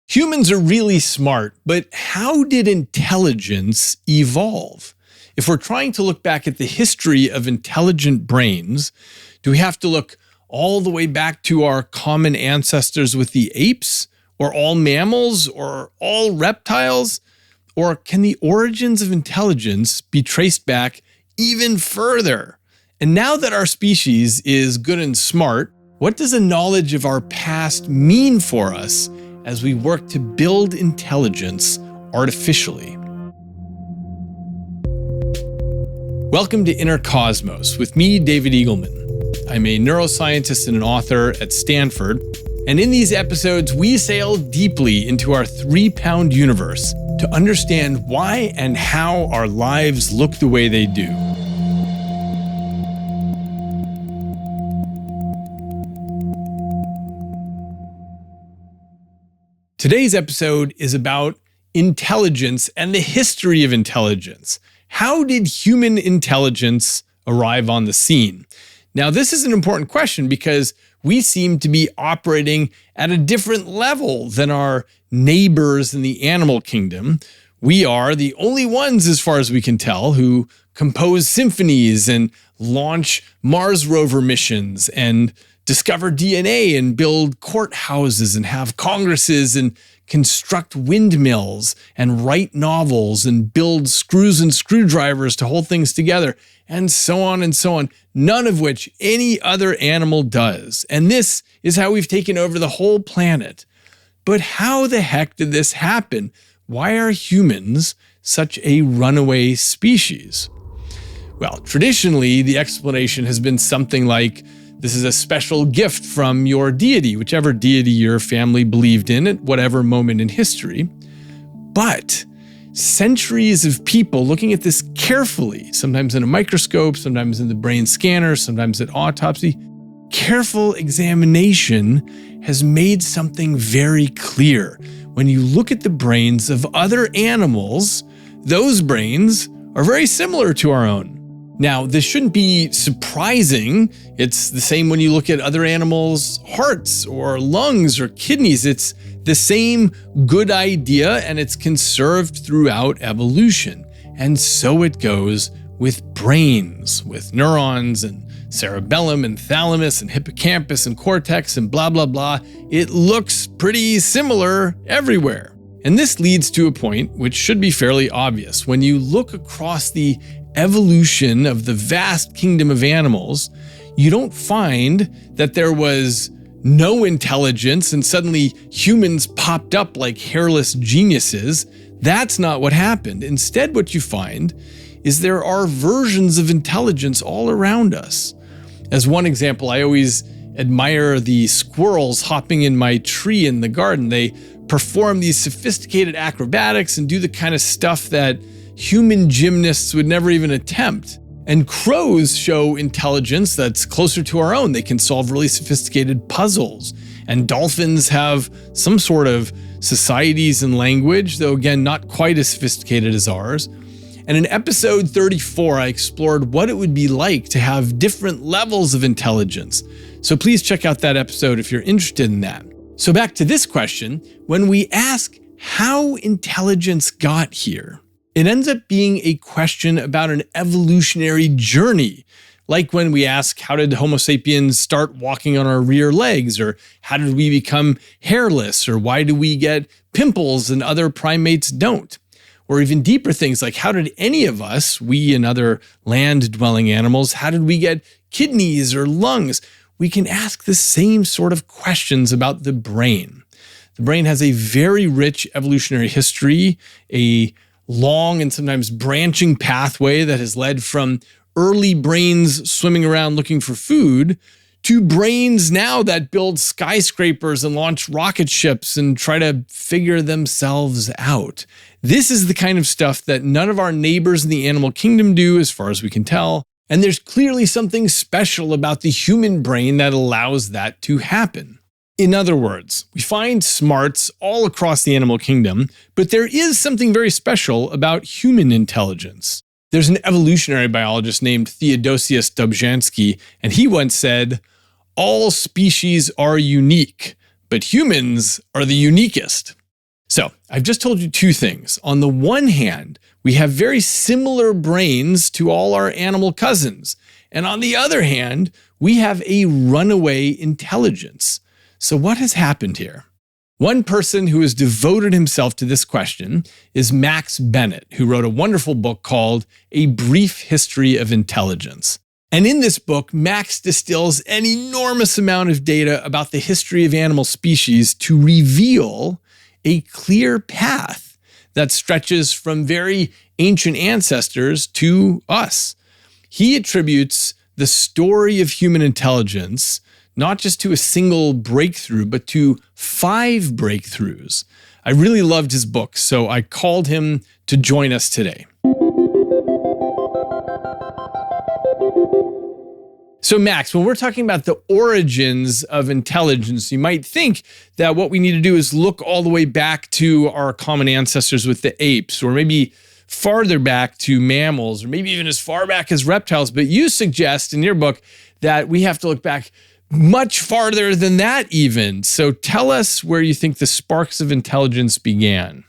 Humans are really smart, but how did intelligence evolve? If we're trying to look back at the history of intelligent brains, do we have to look all the way back to our common ancestors with the apes, or all mammals, or all reptiles? Or can the origins of intelligence be traced back even further? And now that our species is good and smart, what does a knowledge of our past mean for us as we work to build intelligence artificially? Welcome to Inner Cosmos with me, David Eagleman. I'm a neuroscientist and an author at Stanford, and in these episodes, we sail deeply into our 3-pound universe to understand why and how our lives look the way they do. Today's episode is about intelligence and the history of intelligence. How did human intelligence arrive on the scene? Now, this is an important question because we seem to be operating at a different level than our neighbors in the animal kingdom. We are the only ones, as far as we can tell, who compose symphonies and launch Mars rover missions and discover DNA and build courthouses and have congresses and construct windmills and write novels and build screws and screwdrivers to hold things together, and so on, none of which any other animal does. And this is how we've taken over the whole planet. But how the heck did this happen? Why are humans such a runaway species? Well, traditionally, the explanation has been something like, this is a special gift from your deity, whichever deity your family believed in at whatever moment in history. But centuries of people looking at this carefully, sometimes in a microscope, sometimes in the brain scanner, sometimes at autopsy, careful examination has made something very clear. When you look at the brains of other animals, those brains are very similar to our own. Now, this shouldn't be surprising. It's the same when you look at other animals' hearts or lungs or kidneys. It's the same good idea, and it's conserved throughout evolution. And so it goes with brains, with neurons and cerebellum and thalamus and hippocampus and cortex and blah, blah, blah. It looks pretty similar everywhere. And this leads to a point which should be fairly obvious. When you look across the evolution of the vast kingdom of animals, you don't find that there was no intelligence and suddenly humans popped up like hairless geniuses. That's not what happened. Instead, what you find is there are versions of intelligence all around us. As one example, I always admire the squirrels hopping in my tree in the garden. They perform these sophisticated acrobatics and do the kind of stuff that human gymnasts would never even attempt. And crows show intelligence that's closer to our own. They can solve really sophisticated puzzles. And dolphins have some sort of societies and language, though again, not quite as sophisticated as ours. And in episode 34, I explored what it would be like to have different levels of intelligence. So please check out that episode if you're interested in that. So back to this question, when we ask how intelligence got here, it ends up being a question about an evolutionary journey. Like when we ask, how did Homo sapiens start walking on our rear legs? Or how did we become hairless? Or why do we get pimples and other primates don't? Or even deeper things like, how did any of us, we and other land-dwelling animals, how did we get kidneys or lungs? We can ask the same sort of questions about the brain. The brain has a very rich evolutionary history, a long and sometimes branching pathway that has led from early brains swimming around looking for food to brains now that build skyscrapers and launch rocket ships and try to figure themselves out. This is the kind of stuff that none of our neighbors in the animal kingdom do, as far as we can tell. And there's clearly something special about the human brain that allows that to happen. In other words, we find smarts all across the animal kingdom, but there is something very special about human intelligence. There's an evolutionary biologist named Theodosius Dobzhansky, and he once said, "All species are unique, but humans are the uniquest." So I've just told you two things. On the one hand, we have very similar brains to all our animal cousins. And on the other hand, we have a runaway intelligence. So what has happened here? One person who has devoted himself to this question is Max Bennett, who wrote a wonderful book called A Brief History of Intelligence. And in this book, Max distills an enormous amount of data about the history of animal species to reveal a clear path that stretches from very ancient ancestors to us. He attributes the story of human intelligence not just to a single breakthrough, but to 5 breakthroughs. I really loved his book, so I called him to join us today. So Max, when we're talking about the origins of intelligence, you might think that what we need to do is look all the way back to our common ancestors with the apes, or maybe farther back to mammals, or maybe even as far back as reptiles. But you suggest in your book that we have to look back much farther than that even. So tell us where you think the sparks of intelligence began.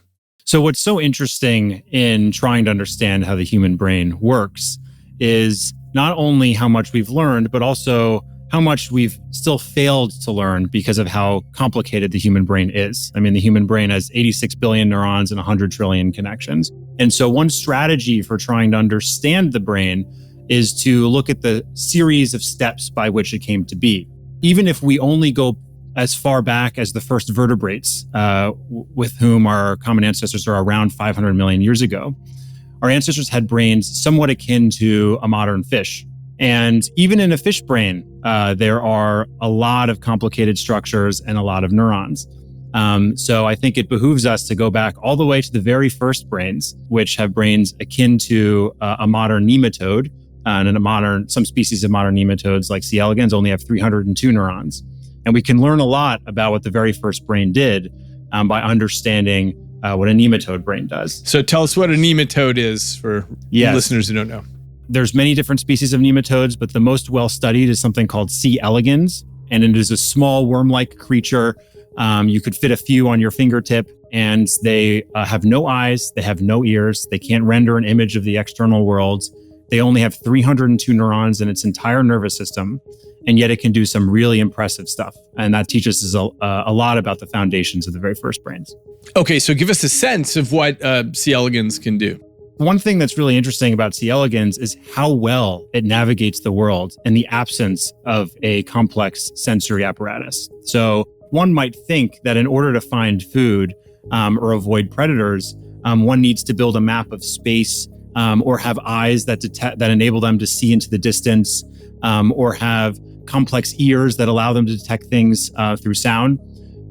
So what's so interesting in trying to understand how the human brain works is not only how much we've learned, but also how much we've still failed to learn because of how complicated the human brain is. I mean, the human brain has 86 billion neurons and 100 trillion connections. And so one strategy for trying to understand the brain is to look at the series of steps by which it came to be. Even if we only go as far back as the first vertebrates, with whom our common ancestors are around 500 million years ago, our ancestors had brains somewhat akin to a modern fish. And even in a fish brain, there are a lot of complicated structures and a lot of neurons. So I think it behooves us to go back all the way to the very first brains, which have brains akin to a modern nematode. And some species of modern nematodes, like C. elegans, only have 302 neurons. And we can learn a lot about what the very first brain did by understanding what a nematode brain does. So tell us what a nematode is for listeners who don't know. There's many different species of nematodes, but the most well-studied is something called C. elegans. And it is a small worm-like creature. You could fit a few on your fingertip, and they have no eyes, they have no ears, they can't render an image of the external world. They only have 302 neurons in its entire nervous system, and yet it can do some really impressive stuff. And that teaches us a lot about the foundations of the very first brains. Okay, so give us a sense of what C. elegans can do. One thing that's really interesting about C. elegans is how well it navigates the world in the absence of a complex sensory apparatus. So one might think that in order to find food or avoid predators, one needs to build a map of space, or have eyes that enable them to see into the distance, or have complex ears that allow them to detect things through sound.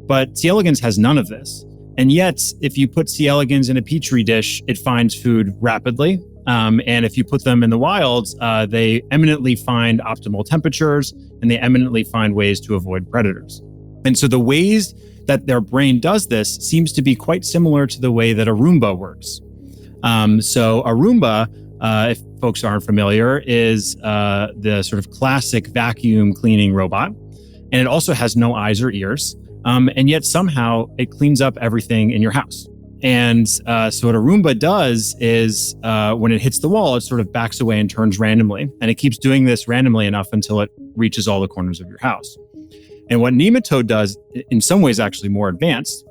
But C. elegans has none of this. And yet, if you put C. elegans in a petri dish, it finds food rapidly. And if you put them in the wild, they eminently find optimal temperatures, and they eminently find ways to avoid predators. And so the ways that their brain does this seems to be quite similar to the way that a Roomba works. So a Roomba, if folks aren't familiar, is the sort of classic vacuum cleaning robot. And it also has no eyes or ears. And yet somehow it cleans up everything in your house. And so what a Roomba does is when it hits the wall, it sort of backs away and turns randomly. And it keeps doing this randomly enough until it reaches all the corners of your house. And what nematode does, in some ways actually more advanced,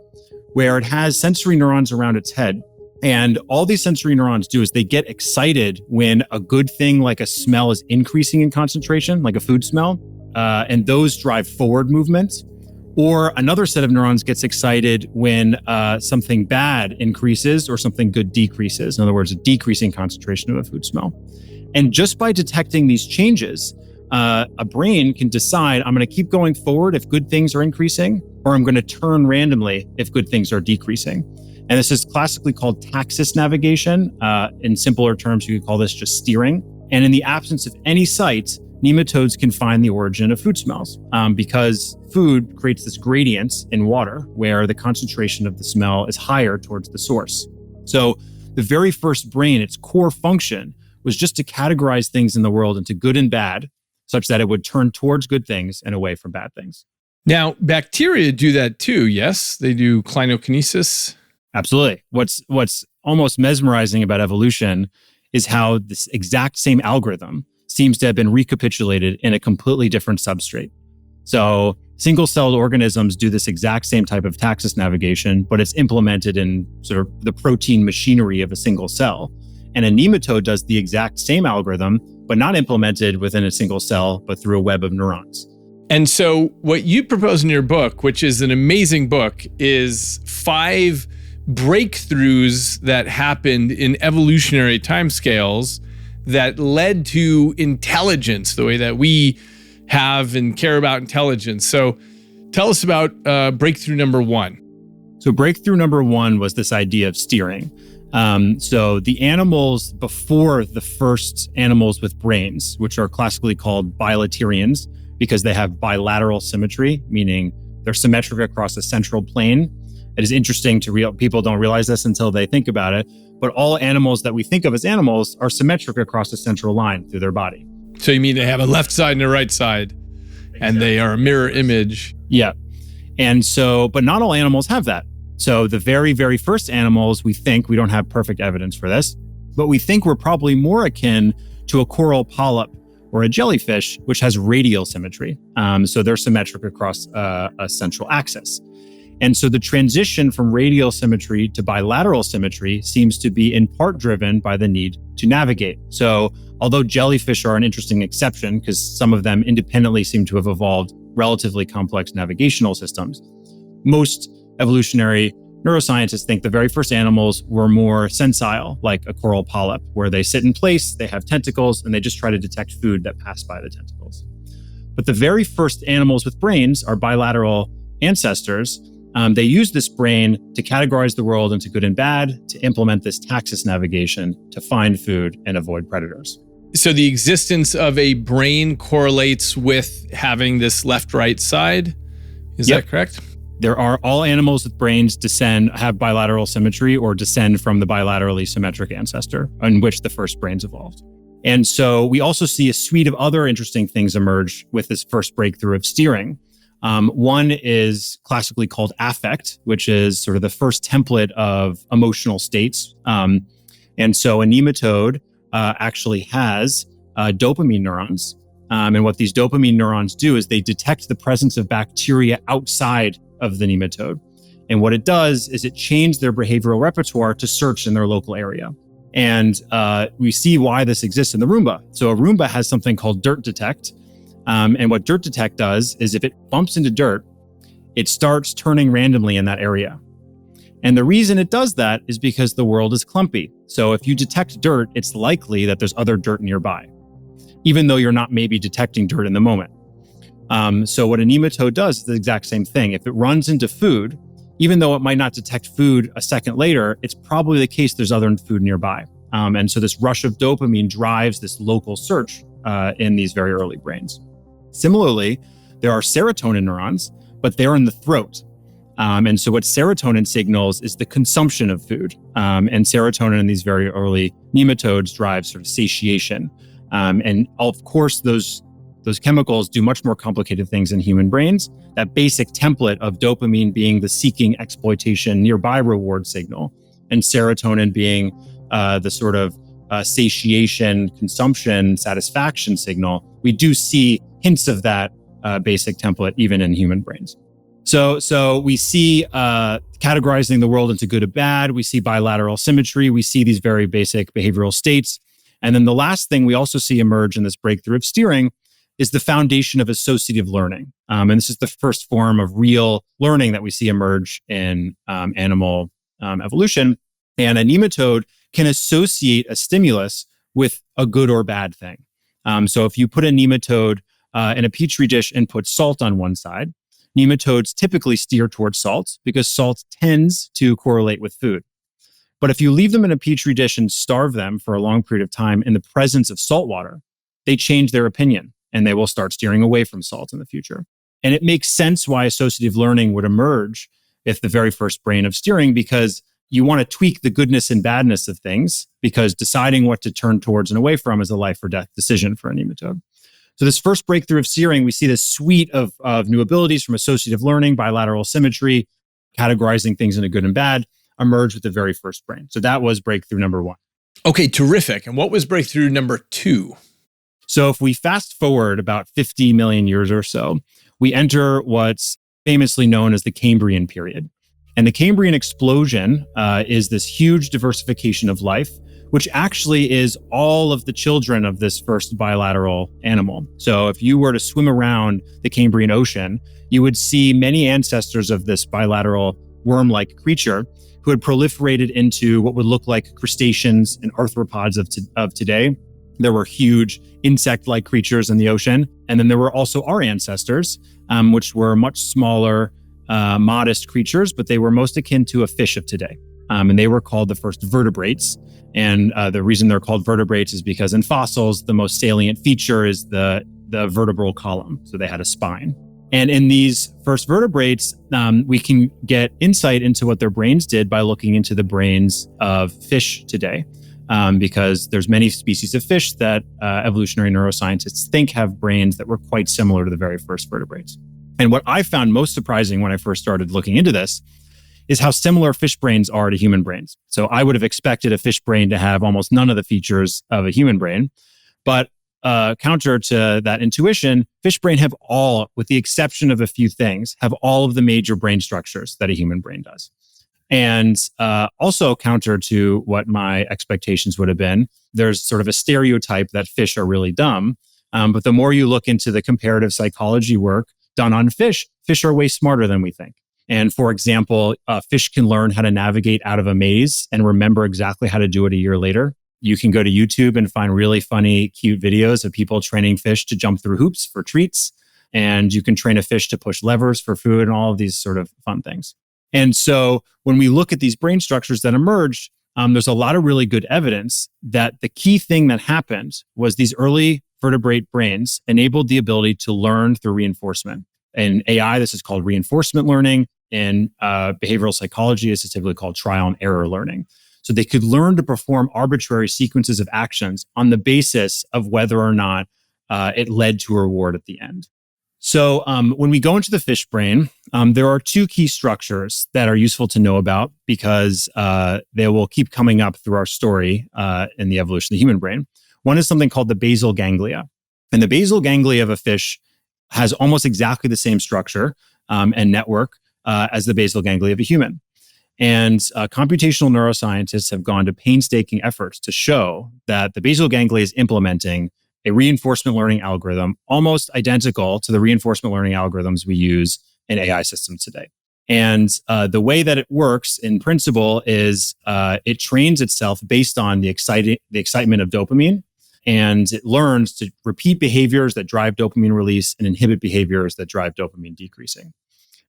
where it has sensory neurons around its head. And all these sensory neurons do is they get excited when a good thing like a smell is increasing in concentration, like a food smell, and those drive forward movement. Or another set of neurons gets excited when something bad increases or something good decreases. In other words, a decreasing concentration of a food smell. And just by detecting these changes, a brain can decide, I'm going to keep going forward if good things are increasing, or I'm going to turn randomly if good things are decreasing. And this is classically called taxis navigation. In simpler terms, you could call this just steering. And in the absence of any sight, nematodes can find the origin of food smells because food creates this gradient in water where the concentration of the smell is higher towards the source. So the very first brain, its core function was just to categorize things in the world into good and bad, such that it would turn towards good things and away from bad things. Now, bacteria do that too, yes? They do clinokinesis? Absolutely. What's almost mesmerizing about evolution is how this exact same algorithm seems to have been recapitulated in a completely different substrate. So single-celled organisms do this exact same type of taxis navigation, but it's implemented in sort of the protein machinery of a single cell. And a nematode does the exact same algorithm, but not implemented within a single cell, but through a web of neurons. And so what you propose in your book, which is an amazing book, is 5 breakthroughs that happened in evolutionary timescales that led to intelligence, the way that we have and care about intelligence. So tell us about breakthrough number 1. So breakthrough number 1 was this idea of steering. So the animals before the first animals with brains, which are classically called bilaterians, because they have bilateral symmetry, meaning they're symmetric across a central plane. It is interesting to people don't realize this until they think about it, but all animals that we think of as animals are symmetric across a central line through their body. So you mean they have a left side and a right side, and they are a mirror image? Yeah. And so, but not all animals have that. So the very, very first animals, we don't have perfect evidence for this, but we think we're probably more akin to a coral polyp or a jellyfish, which has radial symmetry. So they're symmetric across a central axis. And so the transition from radial symmetry to bilateral symmetry seems to be in part driven by the need to navigate. So although jellyfish are an interesting exception because some of them independently seem to have evolved relatively complex navigational systems, most evolutionary neuroscientists think the very first animals were more sensile, like a coral polyp, where they sit in place, they have tentacles, and they just try to detect food that pass by the tentacles. But the very first animals with brains, our bilateral ancestors, they use this brain to categorize the world into good and bad, to implement this taxis navigation, to find food and avoid predators. So the existence of a brain correlates with having this left-right side? Is that correct? There are all animals with brains have bilateral symmetry or descend from the bilaterally symmetric ancestor in which the first brains evolved. And so we also see a suite of other interesting things emerge with this first breakthrough of steering. One is classically called affect, which is sort of the first template of emotional states. And so a nematode actually has dopamine neurons. And what these dopamine neurons do is they detect the presence of bacteria outside of the nematode. And what it does is it changes their behavioral repertoire to search in their local area. And we see why this exists in the Roomba. So a Roomba has something called dirt detect. And what dirt detect does is if it bumps into dirt, it starts turning randomly in that area. And the reason it does that is because the world is clumpy. So if you detect dirt, it's likely that there's other dirt nearby, even though you're not maybe detecting dirt in the moment. So what a nematode does is the exact same thing. If it runs into food, even though it might not detect food a second later, it's probably the case there's other food nearby. And so this rush of dopamine drives this local search in these very early brains. Similarly, there are serotonin neurons, but they're in the throat. And so what serotonin signals is the consumption of food. And serotonin in these very early nematodes drives sort of satiation. And of course, those chemicals do much more complicated things in human brains. That basic template of dopamine being the seeking exploitation nearby reward signal, and serotonin being the sort of satiation, consumption, satisfaction signal. We do see hints of that basic template even in human brains. So we see categorizing the world into good and bad. We see bilateral symmetry. We see these very basic behavioral states. And then the last thing we also see emerge in this breakthrough of steering is the foundation of associative learning. And this is the first form of real learning that we see emerge in animal evolution. And a nematode can associate a stimulus with a good or bad thing. So if you put a nematode in a petri dish and put salt on one side, nematodes typically steer towards salt because salt tends to correlate with food. But if you leave them in a petri dish and starve them for a long period of time in the presence of salt water, they change their opinion and they will start steering away from salt in the future. And it makes sense why associative learning would emerge if the very first brain of steering, because you want to tweak the goodness and badness of things, because deciding what to turn towards and away from is a life or death decision for a nematode. So this first breakthrough of steering, we see this suite of new abilities from associative learning, bilateral symmetry, categorizing things into good and bad, emerged with the very first brain. So that was breakthrough number one. Okay, terrific. And what was breakthrough number two? So if we fast forward about 50 million years or so, we enter what's famously known as the Cambrian period. And the Cambrian Explosion is this huge diversification of life, which actually is all of the children of this first bilateral animal. So if you were to swim around the Cambrian Ocean, you would see many ancestors of this bilateral worm-like creature who had proliferated into what would look like crustaceans and arthropods of today. There were huge insect-like creatures in the ocean. And then there were also our ancestors, which were much smaller, modest creatures, but they were most akin to a fish of today. And they were called the first vertebrates. And the reason they're called vertebrates is because in fossils, the most salient feature is the vertebral column. So they had a spine. And in these first vertebrates, we can get insight into what their brains did by looking into the brains of fish today. Because there's many species of fish that evolutionary neuroscientists think have brains that were quite similar to the very first vertebrates. And what I found most surprising when I first started looking into this is how similar fish brains are to human brains. So I would have expected a fish brain to have almost none of the features of a human brain. But counter to that intuition, fish brain have all, with the exception of a few things, have all of the major brain structures that a human brain does. And also counter to what my expectations would have been, there's sort of a stereotype that fish are really dumb. But the more you look into the comparative psychology work done on fish are way smarter than we think. And for example, fish can learn how to navigate out of a maze and remember exactly how to do it a year later. You can go to YouTube and find really funny, cute videos of people training fish to jump through hoops for treats. And you can train a fish to push levers for food and all of these sort of fun things. And so when we look at these brain structures that emerged, there's a lot of really good evidence that the key thing that happened was these early vertebrate brains enabled the ability to learn through reinforcement. In AI, this is called reinforcement learning. In behavioral psychology, this is typically called trial and error learning. So they could learn to perform arbitrary sequences of actions on the basis of whether or not it led to a reward at the end. So when we go into the fish brain, there are two key structures that are useful to know about because they will keep coming up through our story in the evolution of the human brain. One is something called the basal ganglia. And the basal ganglia of a fish has almost exactly the same structure and network as the basal ganglia of a human. And computational neuroscientists have gone to painstaking efforts to show that the basal ganglia is implementing a reinforcement learning algorithm almost identical to the reinforcement learning algorithms we use in AI systems today. And the way that it works in principle is it trains itself based on the excitement of dopamine, and it learns to repeat behaviors that drive dopamine release and inhibit behaviors that drive dopamine decreasing.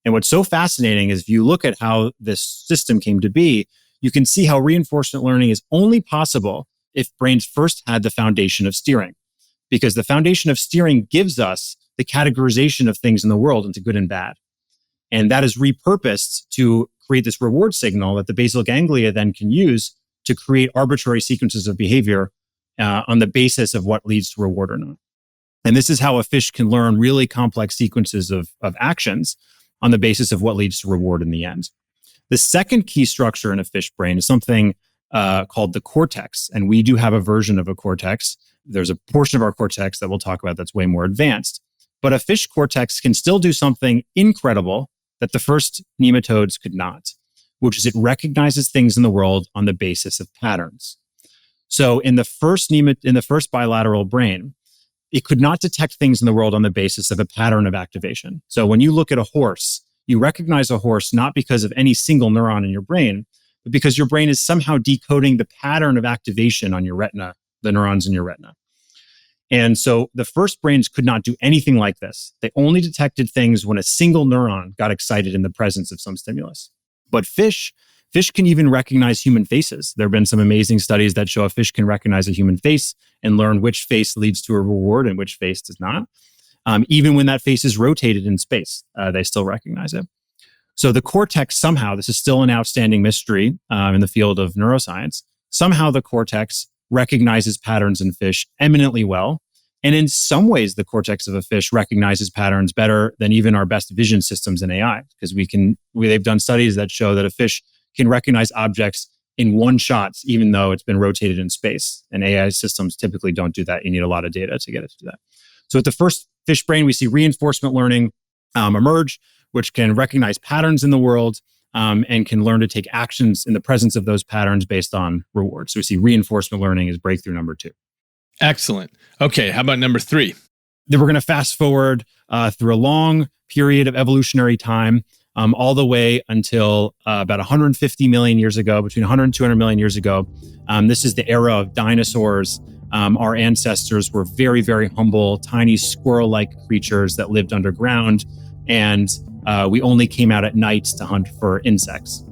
And what's so fascinating is if you look at how this system came to be, you can see how reinforcement learning is only possible if brains first had the foundation of steering. Because the foundation of steering gives us the categorization of things in the world into good and bad. And that is repurposed to create this reward signal that the basal ganglia then can use to create arbitrary sequences of behavior on the basis of what leads to reward or not. And this is how a fish can learn really complex sequences of actions on the basis of what leads to reward in the end. The second key structure in a fish brain is something called the cortex. And we do have a version of a cortex. There's a portion of our cortex that we'll talk about that's way more advanced. But a fish cortex can still do something incredible that the first nematodes could not, which is it recognizes things in the world on the basis of patterns. So in the first bilateral brain, it could not detect things in the world on the basis of a pattern of activation. So when you look at a horse, you recognize a horse not because of any single neuron in your brain, but because your brain is somehow decoding the pattern of activation on your retina, the neurons in your retina. And so the first brains could not do anything like this. They only detected things when a single neuron got excited in the presence of some stimulus. But fish can even recognize human faces. There have been some amazing studies that show a fish can recognize a human face and learn which face leads to a reward and which face does not. Even when that face is rotated in space, they still recognize it. So the cortex somehow, this is still an outstanding mystery in the field of neuroscience, somehow the cortex recognizes patterns in fish eminently well. And in some ways, the cortex of a fish recognizes patterns better than even our best vision systems in AI, because they've done studies that show that a fish can recognize objects in one shot, even though it's been rotated in space. And AI systems typically don't do that. You need a lot of data to get it to do that. So at the first fish brain, we see reinforcement learning emerge, which can recognize patterns in the world and can learn to take actions in the presence of those patterns based on rewards. So we see reinforcement learning as breakthrough number 2. Excellent. Okay, how about number 3? Then we're going to fast forward through a long period of evolutionary time, all the way until about 150 million years ago, between 100 and 200 million years ago. This is the era of dinosaurs. Our ancestors were very, very humble, tiny squirrel-like creatures that lived underground, and we only came out at night to hunt for insects.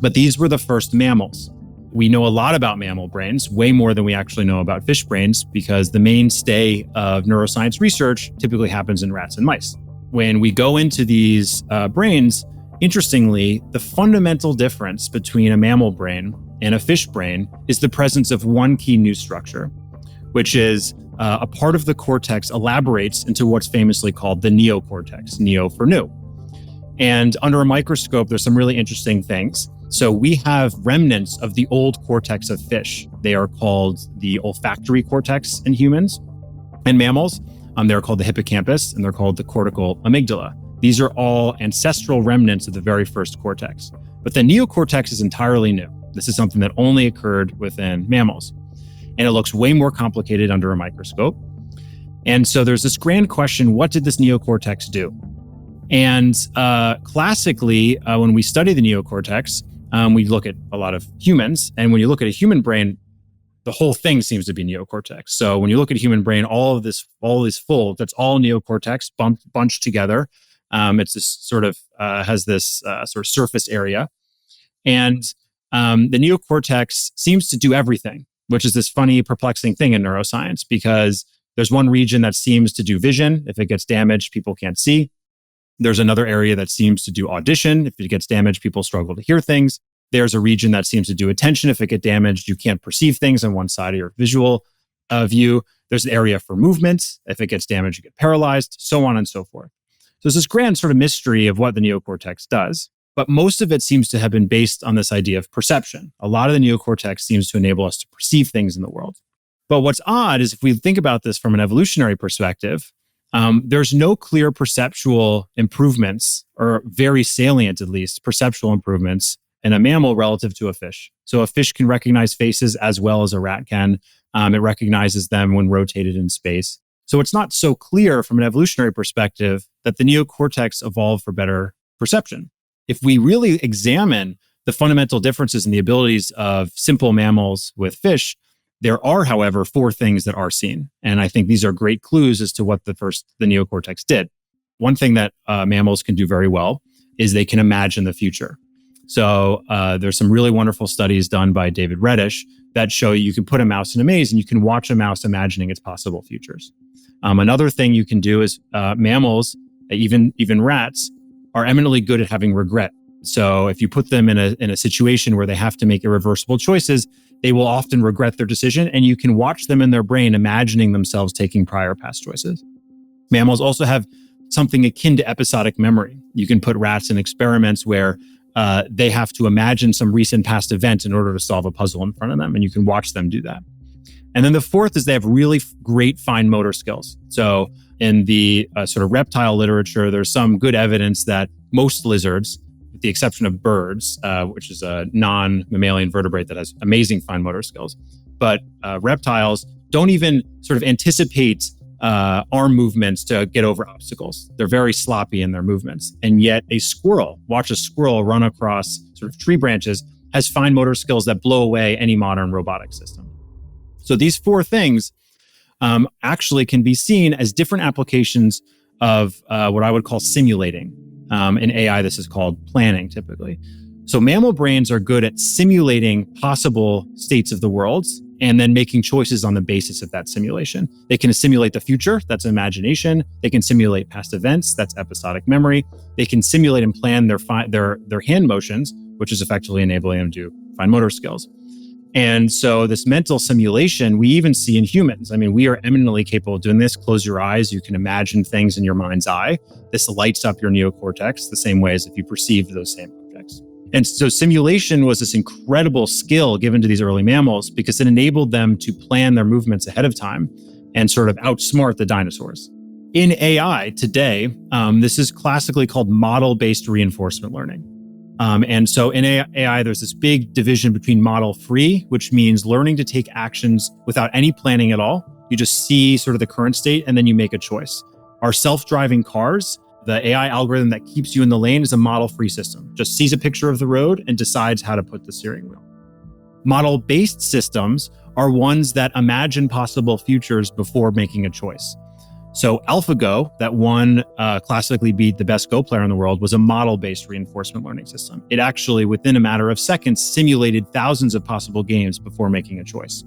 But these were the first mammals. We know a lot about mammal brains, way more than we actually know about fish brains, because the mainstay of neuroscience research typically happens in rats and mice. When we go into these brains, interestingly, the fundamental difference between a mammal brain and a fish brain is the presence of one key new structure, which is a part of the cortex elaborates into what's famously called the neocortex, neo for new. And under a microscope, there's some really interesting things. So we have remnants of the old cortex of fish. They are called the olfactory cortex in humans and mammals. They're called the hippocampus, and they're called the cortical amygdala. These are all ancestral remnants of the very first cortex. But the neocortex is entirely new. This is something that only occurred within mammals. And it looks way more complicated under a microscope. And so there's this grand question, what did this neocortex do? And classically, when we study the neocortex, we look at a lot of humans. And when you look at a human brain, the whole thing seems to be neocortex. So when you look at a human brain, all this full, that's all neocortex bunched together. It's this sort of has this sort of surface area. And the neocortex seems to do everything, which is this funny, perplexing thing in neuroscience, because there's one region that seems to do vision. If it gets damaged, people can't see. There's another area that seems to do audition. If it gets damaged, people struggle to hear things. There's a region that seems to do attention. If it gets damaged, you can't perceive things on one side of your visual view. There's an area for movement. If it gets damaged, you get paralyzed, so on and so forth. So there's this grand sort of mystery of what the neocortex does. But most of it seems to have been based on this idea of perception. A lot of the neocortex seems to enable us to perceive things in the world. But what's odd is if we think about this from an evolutionary perspective, there's no clear perceptual improvements, or very salient, at least, perceptual improvements in a mammal relative to a fish. So a fish can recognize faces as well as a rat can. It recognizes them when rotated in space. So it's not so clear from an evolutionary perspective that the neocortex evolved for better perception. If we really examine the fundamental differences in the abilities of simple mammals with fish, there are, however, 4 things that are seen. And I think these are great clues as to what the neocortex did. One thing that mammals can do very well is they can imagine the future. So there's some really wonderful studies done by David Reddish that show you can put a mouse in a maze and you can watch a mouse imagining its possible futures. Another thing you can do is mammals, even rats, are eminently good at having regret. So if you put them in a situation where they have to make irreversible choices, they will often regret their decision, and you can watch them in their brain imagining themselves taking prior past choices. Mammals also have something akin to episodic memory. You can put rats in experiments where they have to imagine some recent past event in order to solve a puzzle in front of them, and you can watch them do that. And then the fourth is they have really great fine motor skills. So in the sort of reptile literature, there's some good evidence that most lizards, with the exception of birds, which is a non-mammalian vertebrate that has amazing fine motor skills, but reptiles don't even sort of anticipate arm movements to get over obstacles. They're very sloppy in their movements. And yet watch a squirrel run across sort of tree branches, has fine motor skills that blow away any modern robotic system. So these 4 things actually can be seen as different applications of what I would call simulating. In AI, this is called planning typically. So mammal brains are good at simulating possible states of the world and then making choices on the basis of that simulation. They can simulate the future, that's imagination. They can simulate past events, that's episodic memory. They can simulate and plan their hand motions, which is effectively enabling them to do fine motor skills. And so this mental simulation, we even see in humans. I mean, we are eminently capable of doing this. Close your eyes, you can imagine things in your mind's eye. This lights up your neocortex the same way as if you perceived those same objects. And so simulation was this incredible skill given to these early mammals because it enabled them to plan their movements ahead of time and sort of outsmart the dinosaurs. In AI today, this is classically called model-based reinforcement learning. And so in AI, there's this big division between model-free, which means learning to take actions without any planning at all. You just see sort of the current state and then you make a choice. Our self-driving cars, the AI algorithm that keeps you in the lane, is a model-free system. Just sees a picture of the road and decides how to put the steering wheel. Model-based systems are ones that imagine possible futures before making a choice. So AlphaGo, that won classically beat the best Go player in the world, was a model-based reinforcement learning system. It actually, within a matter of seconds, simulated thousands of possible games before making a choice.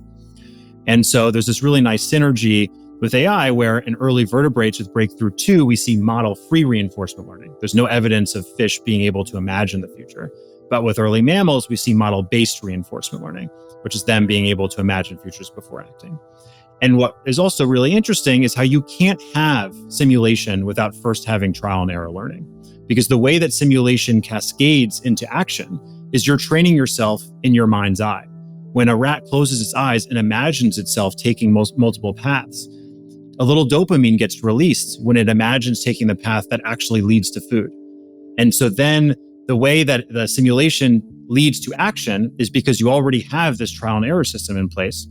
And so there's this really nice synergy with AI where in early vertebrates with Breakthrough 2, we see model-free reinforcement learning. There's no evidence of fish being able to imagine the future. But with early mammals, we see model-based reinforcement learning, which is them being able to imagine futures before acting. And what is also really interesting is how you can't have simulation without first having trial and error learning. Because the way that simulation cascades into action is you're training yourself in your mind's eye. When a rat closes its eyes and imagines itself taking multiple paths, a little dopamine gets released when it imagines taking the path that actually leads to food. And so then the way that the simulation leads to action is because you already have this trial and error system in place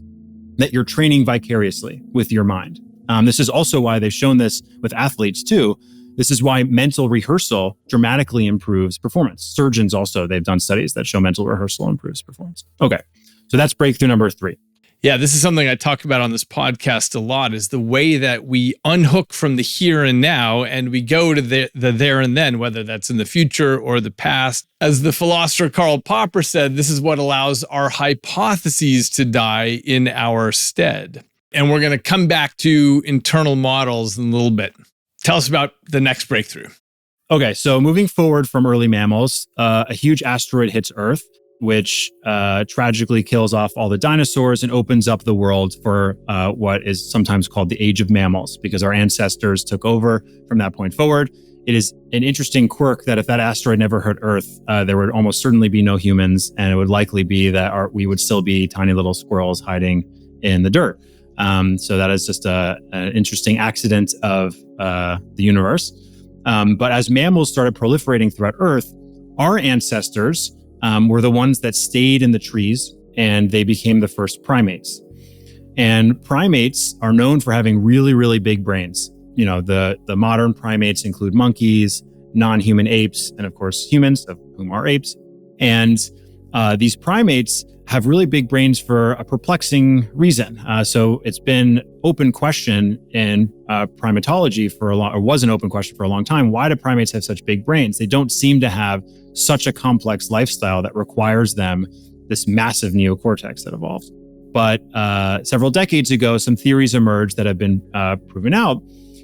that you're training vicariously with your mind. This is also why they've shown this with athletes too. This is why mental rehearsal dramatically improves performance. Surgeons also, they've done studies that show mental rehearsal improves performance. Okay, so that's breakthrough number 3. Yeah, this is something I talk about on this podcast a lot, is the way that we unhook from the here and now and we go to the there and then, whether that's in the future or the past. As the philosopher Karl Popper said, this is what allows our hypotheses to die in our stead. And we're going to come back to internal models in a little bit. Tell us about the next breakthrough. Okay, so moving forward from early mammals, a huge asteroid hits Earth, which tragically kills off all the dinosaurs and opens up the world for what is sometimes called the Age of Mammals, because our ancestors took over from that point forward. It is an interesting quirk that if that asteroid never hit Earth, there would almost certainly be no humans, and it would likely be that we would still be tiny little squirrels hiding in the dirt. So that is just an interesting accident of the universe. But as mammals started proliferating throughout Earth, our ancestors were the ones that stayed in the trees, and they became the first primates. And primates are known for having really, really big brains. You know, the modern primates include monkeys, non-human apes, and of course humans, of whom are apes. And these primates have really big brains for a perplexing reason. So it's been open question in primatology was an open question for a long time. Why do primates have such big brains? They don't seem to have such a complex lifestyle that requires them this massive neocortex that evolved. But several decades ago, some theories emerged that have been proven out,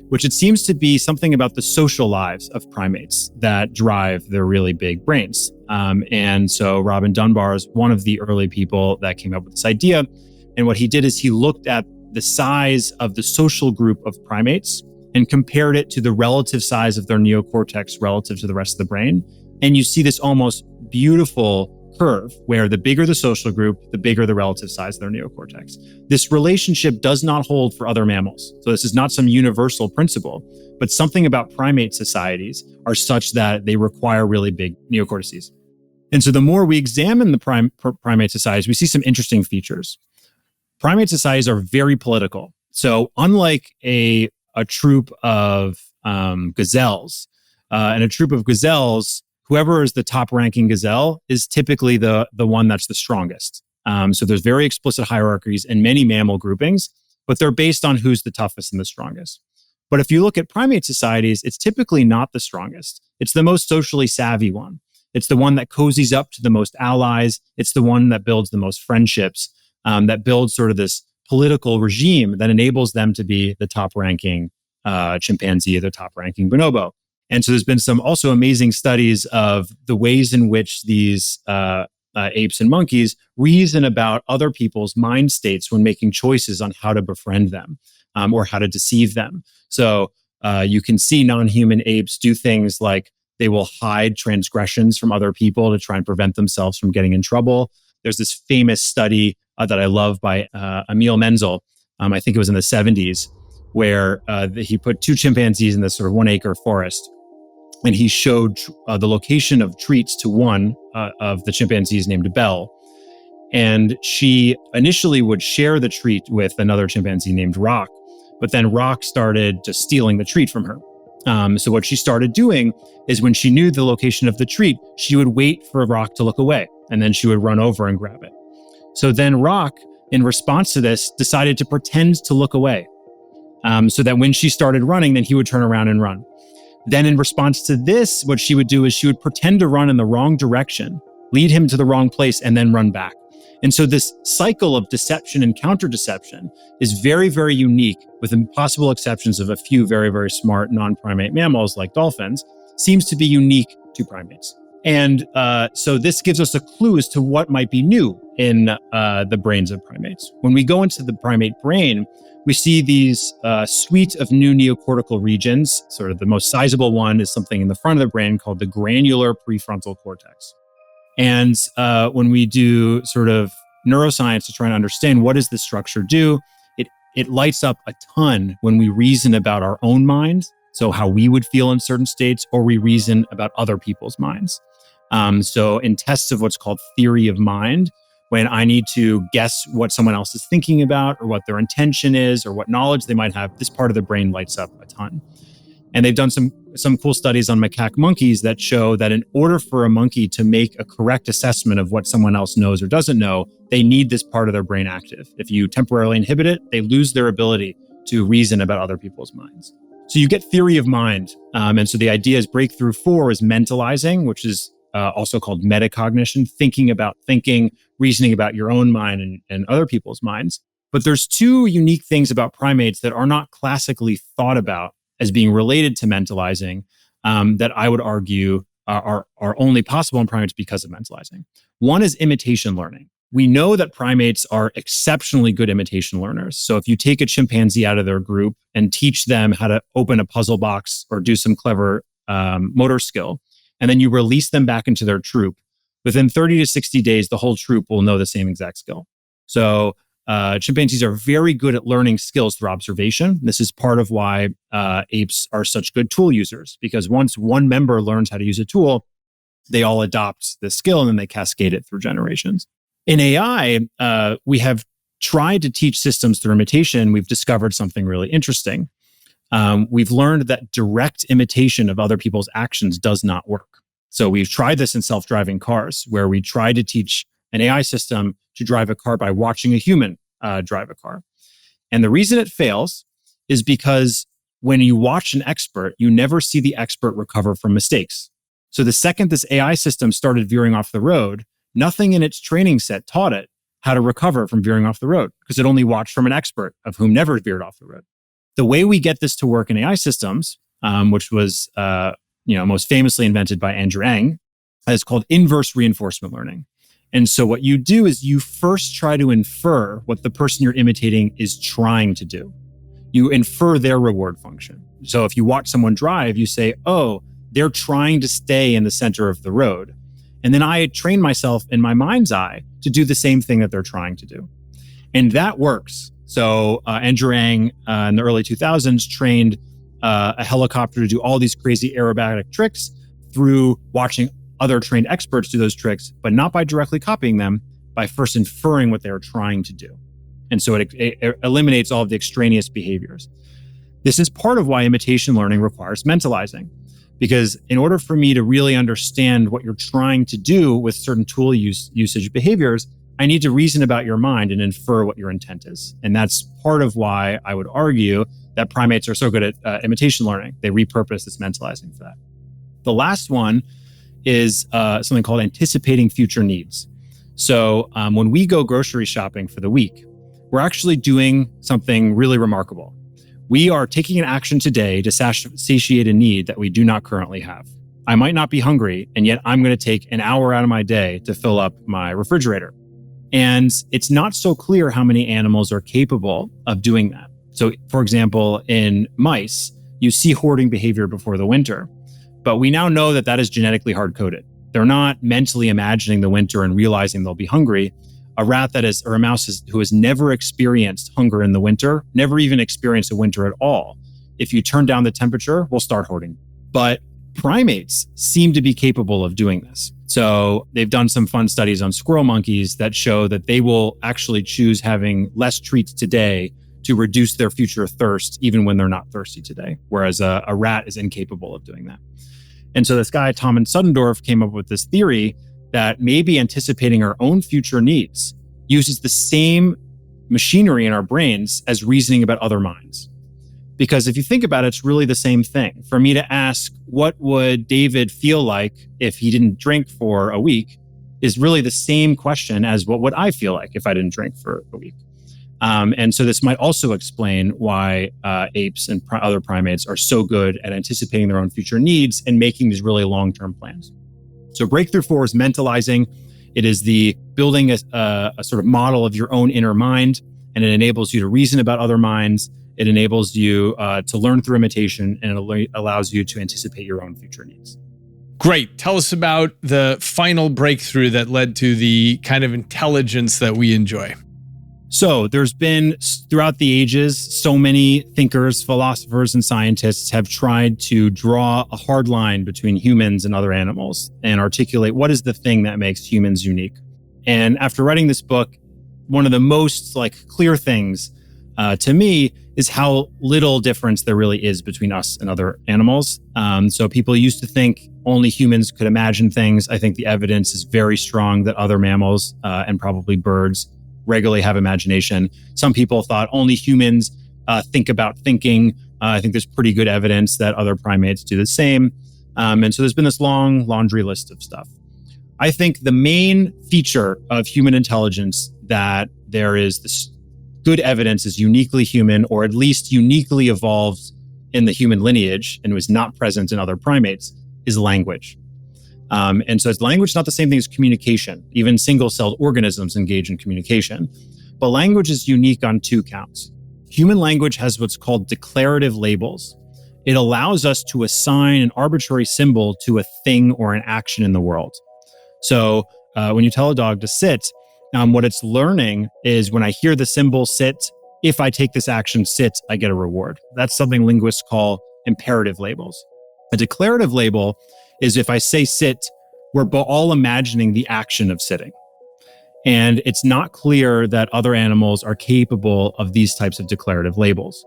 which it seems to be something about the social lives of primates that drive their really big brains. And so Robin Dunbar is one of the early people that came up with this idea. And what he did is he looked at the size of the social group of primates and compared it to the relative size of their neocortex relative to the rest of the brain. And you see this almost beautiful curve where the bigger the social group, the bigger the relative size of their neocortex. This relationship does not hold for other mammals. So this is not some universal principle, but something about primate societies are such that they require really big neocortices. And so the more we examine the primate societies, we see some interesting features. Primate societies are very political. So unlike a troop of gazelles, and a troop of gazelles, whoever is the top ranking gazelle is typically the one that's the strongest. So there's very explicit hierarchies in many mammal groupings, but they're based on who's the toughest and the strongest. But if you look at primate societies, it's typically not the strongest. It's the most socially savvy one. It's the one that cozies up to the most allies. It's the one that builds the most friendships, that builds sort of this political regime that enables them to be the top ranking chimpanzee or the top ranking bonobo. And so there's been some also amazing studies of the ways in which these apes and monkeys reason about other people's mind states when making choices on how to befriend them or how to deceive them. So you can see non-human apes do things like They will hide transgressions from other people to try and prevent themselves from getting in trouble. There's this famous study that I love by Emil Menzel. I think it was in the 70s, where he put two chimpanzees in this sort of 1 acre forest. And he showed the location of treats to one of the chimpanzees named Belle. And she initially would share the treat with another chimpanzee named Rock, but then Rock started just stealing the treat from her. So what she started doing is when she knew the location of the treat, she would wait for Rock to look away, and then she would run over and grab it. So then Rock, in response to this, decided to pretend to look away, so that when she started running, then he would turn around and run. Then in response to this, what she would do is she would pretend to run in the wrong direction, lead him to the wrong place, and then run back. And so this cycle of deception and counter-deception is very, very unique, with the possible exceptions of a few very, very smart non-primate mammals like dolphins, seems to be unique to primates. And so this gives us a clue as to what might be new in the brains of primates. When we go into the primate brain, we see these suite of new neocortical regions. Sort of the most sizable one is something in the front of the brain called the granular prefrontal cortex. And when we do sort of neuroscience to try and understand what does this structure do, it lights up a ton when we reason about our own mind, so how we would feel in certain states, or we reason about other people's minds. So in tests of what's called theory of mind, when I need to guess what someone else is thinking about or what their intention is or what knowledge they might have, this part of the brain lights up a ton. And they've done some cool studies on macaque monkeys that show that in order for a monkey to make a correct assessment of what someone else knows or doesn't know, they need this part of their brain active. If you temporarily inhibit it, they lose their ability to reason about other people's minds. So you get theory of mind. And so the idea is breakthrough 4 is mentalizing, which is also called metacognition, thinking about thinking, reasoning about your own mind and other people's minds. But there's two unique things about primates that are not classically thought about as being related to mentalizing that I would argue are only possible in primates because of mentalizing. One is imitation learning. We know that primates are exceptionally good imitation learners. So if you take a chimpanzee out of their group and teach them how to open a puzzle box or do some clever motor skill, and then you release them back into their troop, within 30 to 60 days, the whole troop will know the same exact skill. So chimpanzees are very good at learning skills through observation. This is part of why apes are such good tool users, because once one member learns how to use a tool, they all adopt the skill and then they cascade it through generations. In AI, we have tried to teach systems through imitation. We've discovered something really interesting. We've learned that direct imitation of other people's actions does not work. So we've tried this in self-driving cars, where we try to teach an AI system to drive a car by watching a human drive a car. And the reason it fails is because when you watch an expert, you never see the expert recover from mistakes. So the second this AI system started veering off the road, nothing in its training set taught it how to recover from veering off the road, because it only watched from an expert of whom never veered off the road. The way we get this to work in AI systems, which was most famously invented by Andrew Ng, is called inverse reinforcement learning. And so what you do is you first try to infer what the person you're imitating is trying to do. You infer their reward function. So if you watch someone drive, you say, oh, they're trying to stay in the center of the road. And then I train myself in my mind's eye to do the same thing that they're trying to do. And that works. So Andrew Ng in the early 2000s trained a helicopter to do all these crazy aerobatic tricks through watching other trained experts do those tricks, but not by directly copying them, by first inferring what they're trying to do. And so it eliminates all of the extraneous behaviors. This is part of why imitation learning requires mentalizing, because in order for me to really understand what you're trying to do with certain tool usage behaviors, I need to reason about your mind and infer what your intent is. And that's part of why I would argue that primates are so good at imitation learning. They repurpose this mentalizing for that. The last one is something called anticipating future needs. So when we go grocery shopping for the week, we're actually doing something really remarkable. We are taking an action today to satiate a need that we do not currently have. I might not be hungry, and yet I'm going to take an hour out of my day to fill up my refrigerator. And it's not so clear how many animals are capable of doing that. So, for example, in mice, you see hoarding behavior before the winter. But we now know that that is genetically hard-coded. They're not mentally imagining the winter and realizing they'll be hungry. A rat or a mouse who has never experienced hunger in the winter, never even experienced a winter at all, if you turn down the temperature, will start hoarding. But primates seem to be capable of doing this. So they've done some fun studies on squirrel monkeys that show that they will actually choose having less treats today to reduce their future thirst, even when they're not thirsty today, whereas a rat is incapable of doing that. And so this guy, Tom and Suddendorf, came up with this theory that maybe anticipating our own future needs uses the same machinery in our brains as reasoning about other minds. Because if you think about it, it's really the same thing. For me to ask, what would David feel like if he didn't drink for a week, is really the same question as what would I feel like if I didn't drink for a week? And so this might also explain why apes and other primates are so good at anticipating their own future needs and making these really long-term plans. So breakthrough 4 is mentalizing. It is the building a sort of model of your own inner mind, and it enables you to reason about other minds. It enables you to learn through imitation, and it allows you to anticipate your own future needs. Great. Tell us about the final breakthrough that led to the kind of intelligence that we enjoy. So there's been, throughout the ages, so many thinkers, philosophers, and scientists have tried to draw a hard line between humans and other animals and articulate what is the thing that makes humans unique. And after writing this book, one of the most clear things to me is how little difference there really is between us and other animals. So people used to think only humans could imagine things. I think the evidence is very strong that other mammals and probably birds regularly have imagination. Some people thought only humans think about thinking. I think there's pretty good evidence that other primates do the same. And so there's been this long laundry list of stuff. I think the main feature of human intelligence that there is this good evidence is uniquely human, or at least uniquely evolved in the human lineage and was not present in other primates, is language. And so language is not the same thing as communication. Even single-celled organisms engage in communication. But language is unique on 2 counts. Human language has what's called declarative labels. It allows us to assign an arbitrary symbol to a thing or an action in the world. So when you tell a dog to sit, what it's learning is when I hear the symbol sit, if I take this action sit, I get a reward. That's something linguists call imperative labels. A declarative label is if I say sit, we're all imagining the action of sitting. And it's not clear that other animals are capable of these types of declarative labels.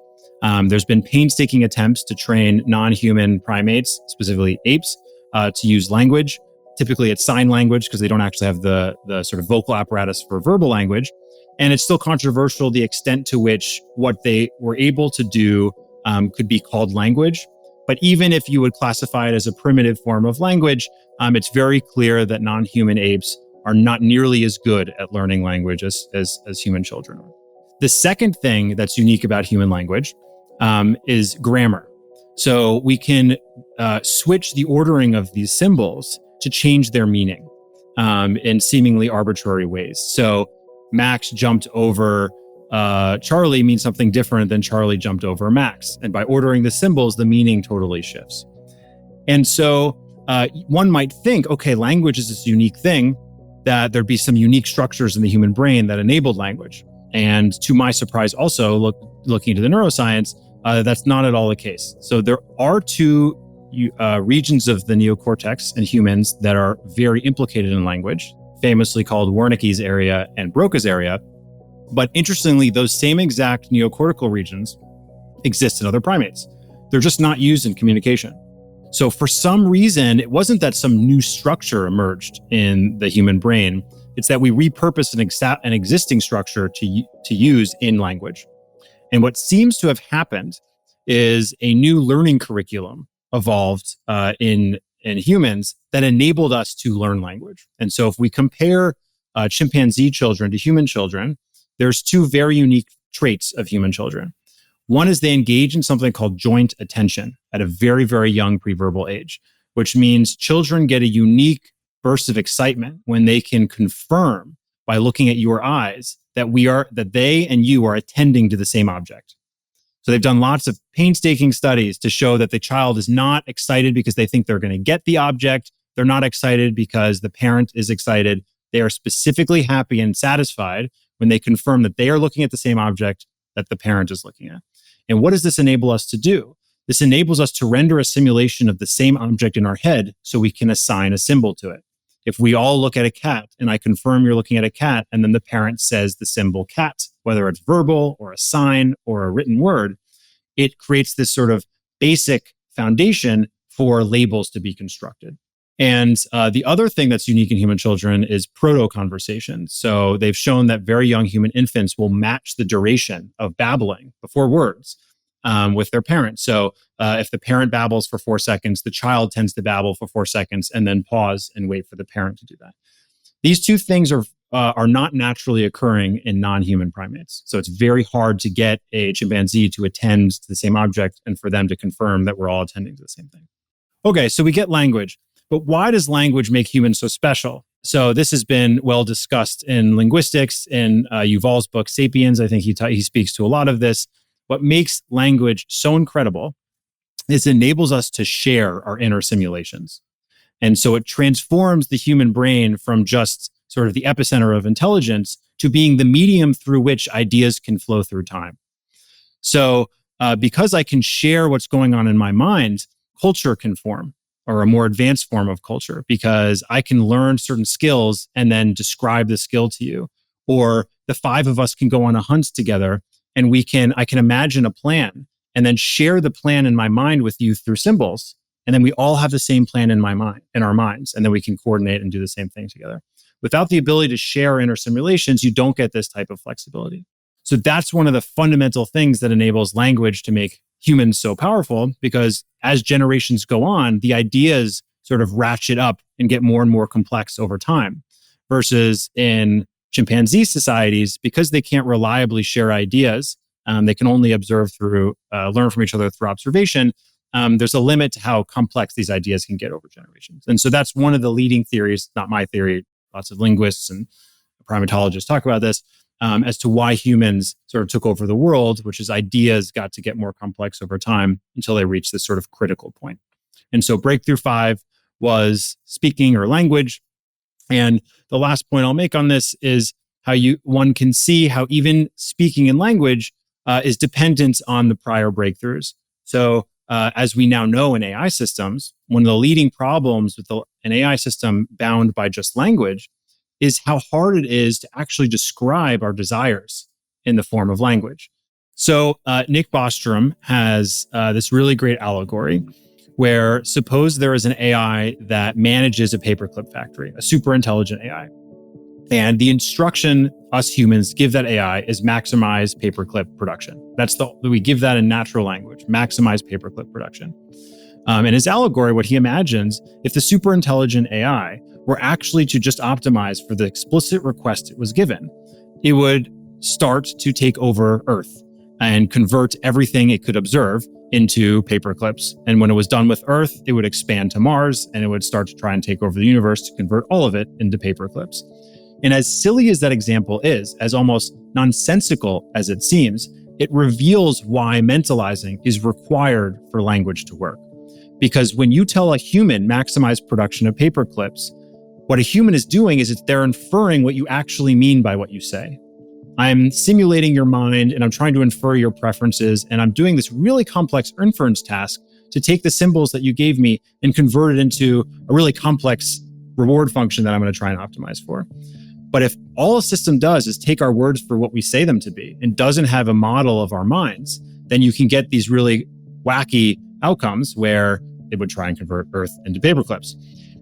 There's been painstaking attempts to train non-human primates, specifically apes, to use language. Typically it's sign language because they don't actually have the sort of vocal apparatus for verbal language. And it's still controversial the extent to which what they were able to do could be called language. But even if you would classify it as a primitive form of language, it's very clear that non-human apes are not nearly as good at learning language as human children are. The second thing that's unique about human language is grammar. So we can switch the ordering of these symbols to change their meaning in seemingly arbitrary ways. So Max jumped over Charlie means something different than Charlie jumped over Max. And by ordering the symbols, the meaning totally shifts. And so one might think, okay, language is this unique thing, that there'd be some unique structures in the human brain that enabled language. And to my surprise, also looking into the neuroscience, that's not at all the case. So there are 2 regions of the neocortex in humans that are very implicated in language, famously called Wernicke's area and Broca's area. But interestingly, those same exact neocortical regions exist in other primates. They're just not used in communication. So for some reason, it wasn't that some new structure emerged in the human brain. It's that we repurposed an existing structure to use in language. And what seems to have happened is a new learning curriculum evolved in humans that enabled us to learn language. And so if we compare chimpanzee children to human children, there's 2 very unique traits of human children. One is they engage in something called joint attention at a very, very young preverbal age, which means children get a unique burst of excitement when they can confirm by looking at your eyes that they and you are attending to the same object. So So they've done lots of painstaking studies to show that the child is not excited because they think they're going to get the object. They're not excited because the parent is excited. They are specifically happy and satisfied when they confirm that they are looking at the same object that the parent is looking at. And what does this enable us to do? This enables us to render a simulation of the same object in our head so we can assign a symbol to it. If we all look at a cat and I confirm you're looking at a cat, and then the parent says the symbol cat, whether it's verbal or a sign or a written word, it creates this sort of basic foundation for labels to be constructed. And the other thing that's unique in human children is proto-conversation. So they've shown that very young human infants will match the duration of babbling before words with their parents. So if the parent babbles for 4 seconds, the child tends to babble for 4 seconds and then pause and wait for the parent to do that. These two things are not naturally occurring in non-human primates. So it's very hard to get a chimpanzee to attend to the same object and for them to confirm that we're all attending to the same thing. Okay, so we get language. But why does language make humans so special? So this has been well discussed in linguistics, in Yuval's book, Sapiens. I think he speaks to a lot of this. What makes language so incredible is it enables us to share our inner simulations. And so it transforms the human brain from just sort of the epicenter of intelligence to being the medium through which ideas can flow through time. So because I can share what's going on in my mind, culture can form, or a more advanced form of culture, because I can learn certain skills and then describe the skill to you. Or the 5 of us can go on a hunt together and I can imagine a plan and then share the plan in my mind with you through symbols. And then we all have the same plan in our minds. And then we can coordinate and do the same thing together. Without the ability to share inner simulations, you don't get this type of flexibility. So that's one of the fundamental things that enables language to make humans so powerful, because as generations go on, the ideas sort of ratchet up and get more and more complex over time. Versus in chimpanzee societies, because they can't reliably share ideas, they can only observe through, learn from each other through observation. There's a limit to how complex these ideas can get over generations. And so that's one of the leading theories, not my theory. Lots of linguists and primatologists talk about this, as to why humans sort of took over the world, which is ideas got to get more complex over time until they reached this sort of critical point. And so breakthrough 5 was speaking or language. And the last point I'll make on this is how one can see how even speaking in language is dependent on the prior breakthroughs. So as we now know in AI systems, one of the leading problems with an AI system bound by just language is how hard it is to actually describe our desires in the form of language. So Nick Bostrom has this really great allegory where suppose there is an AI that manages a paperclip factory, a super intelligent AI. And the instruction us humans give that AI is maximize paperclip production. We give that in natural language, maximize paperclip production. In his allegory, what he imagines, if the super intelligent AI were actually to just optimize for the explicit request it was given, it would start to take over Earth and convert everything it could observe into paperclips. And when it was done with Earth, it would expand to Mars and it would start to try and take over the universe to convert all of it into paperclips. And as silly as that example is, as almost nonsensical as it seems, it reveals why mentalizing is required for language to work. Because when you tell a human maximize production of paperclips, what a human is doing is they're inferring what you actually mean by what you say. I'm simulating your mind and I'm trying to infer your preferences, and I'm doing this really complex inference task to take the symbols that you gave me and convert it into a really complex reward function that I'm going to try and optimize for. But if all a system does is take our words for what we say them to be and doesn't have a model of our minds, then you can get these really wacky outcomes where it would try and convert Earth into paperclips.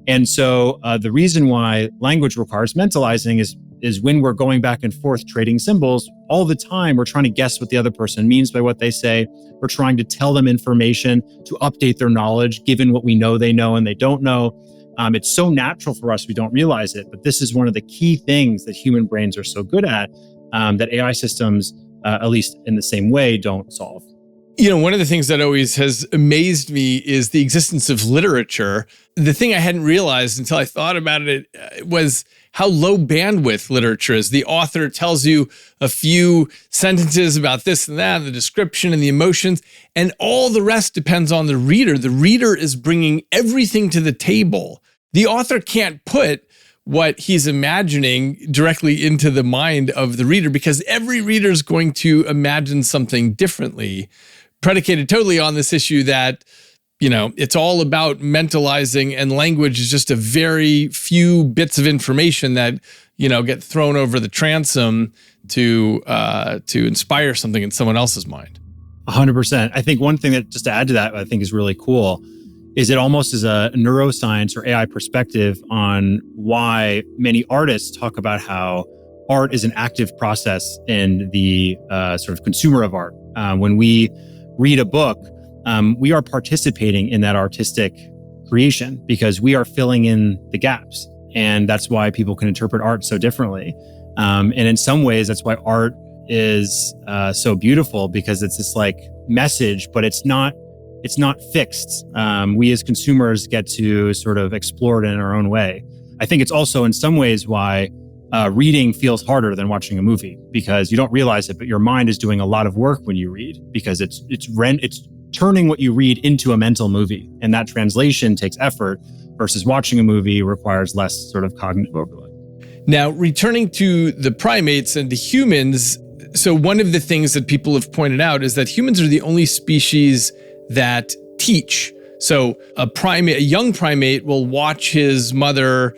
And so the reason why language requires mentalizing is when we're going back and forth trading symbols, all the time we're trying to guess what the other person means by what they say. We're trying to tell them information to update their knowledge, given what we know they know and they don't know. It's so natural for us, we don't realize it. But this is one of the key things that human brains are so good at, that AI systems, at least in the same way, don't solve. One of the things that always has amazed me is the existence of literature. The thing I hadn't realized until I thought about it was how low bandwidth literature is. The author tells you a few sentences about this and that, the description and the emotions, and all the rest depends on the reader. The reader is bringing everything to the table. The author can't put what he's imagining directly into the mind of the reader because every reader is going to imagine something differently, predicated totally on this issue that, it's all about mentalizing, and language is just a very few bits of information that, get thrown over the transom to inspire something in someone else's mind. 100%. I think one thing that, just to add to that, I think is really cool is it almost is a neuroscience or AI perspective on why many artists talk about how art is an active process in the sort of consumer of art. When we read a book, we are participating in that artistic creation because we are filling in the gaps. And that's why people can interpret art so differently. And in some ways, that's why art is so beautiful, because it's this like message, but it's not fixed. We as consumers get to sort of explore it in our own way. I think it's also in some ways why reading feels harder than watching a movie, because you don't realize it, but your mind is doing a lot of work when you read, because it's turning what you read into a mental movie. And that translation takes effort, versus watching a movie requires less sort of cognitive overload. Now, returning to the primates and the humans, so one of the things that people have pointed out is that humans are the only species that teach. So a young primate will watch his mother,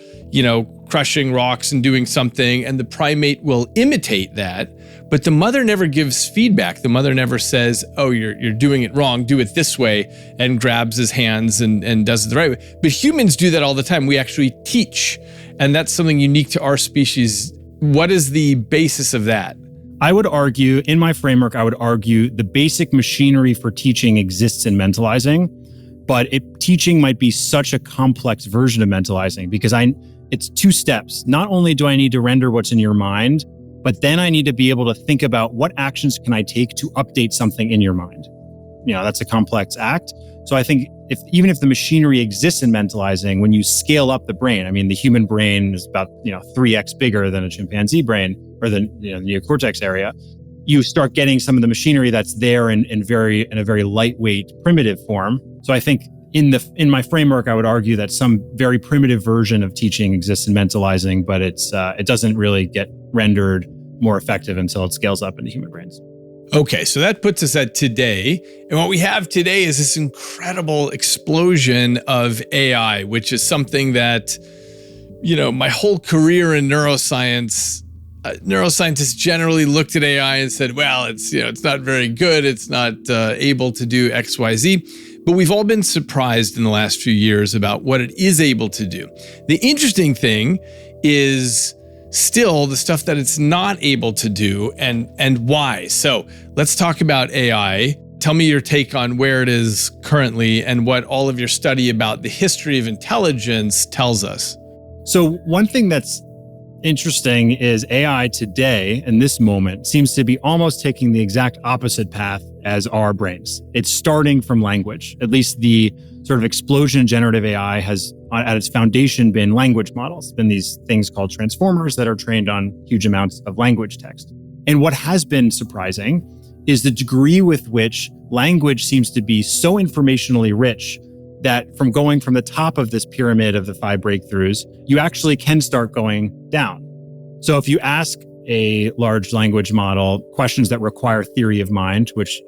crushing rocks and doing something, and the primate will imitate that. But the mother never gives feedback. The mother never says, oh, you're doing it wrong, do it this way, and grabs his hands and does it the right way. But humans do that all the time. We actually teach. And that's something unique to our species. What is the basis of that? I would argue, in my framework, the basic machinery for teaching exists in mentalizing, but teaching might be such a complex version of mentalizing, because it's two steps. Not only do I need to render what's in your mind, but then I need to be able to think about what actions can I take to update something in your mind. That's a complex act. So I think even if the machinery exists in mentalizing, when you scale up the brain, the human brain is about 3x bigger than a chimpanzee brain, or the neocortex area, you start getting some of the machinery that's there in a very lightweight, primitive form. So I think in my framework, I would argue that some very primitive version of teaching exists in mentalizing, but it doesn't really get rendered more effective until it scales up into human brains. Okay, so that puts us at today. And what we have today is this incredible explosion of AI, which is something that, my whole career in neuroscience, neuroscientists generally looked at AI and said, well, it's not very good. It's not able to do X, Y, Z. But we've all been surprised in the last few years about what it is able to do. The interesting thing is still the stuff that it's not able to do and why. So let's talk about AI. Tell me your take on where it is currently and what all of your study about the history of intelligence tells us. So one thing that's interesting is AI today, in this moment, seems to be almost taking the exact opposite path as our brains. It's starting from language. At least the sort of explosion in generative AI has, at its foundation, been language models, been these things called transformers that are trained on huge amounts of language text. And what has been surprising is the degree with which language seems to be so informationally rich that from going from the top of this pyramid of the 5 breakthroughs, you actually can start going down. So if you ask a large language model questions that require theory of mind, which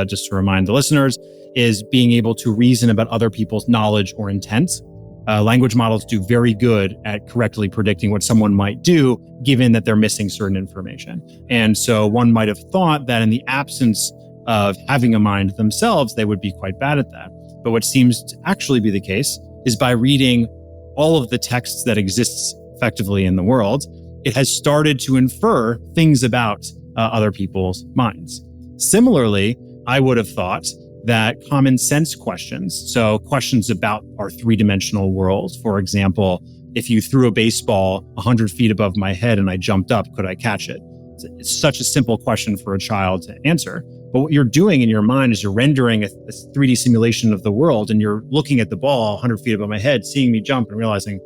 just to remind the listeners, is being able to reason about other people's knowledge or intent. Language models do very good at correctly predicting what someone might do, given that they're missing certain information. And so one might have thought that in the absence of having a mind themselves, they would be quite bad at that. But what seems to actually be the case is by reading all of the texts that exists effectively in the world, it has started to infer things about other people's minds. Similarly, I would have thought that common sense questions, so questions about our 3-dimensional world, for example, if you threw a baseball 100 feet above my head and I jumped up, could I catch it? It's such a simple question for a child to answer. But what you're doing in your mind is you're rendering a 3D simulation of the world, and you're looking at the ball 100 feet above my head, seeing me jump and realizing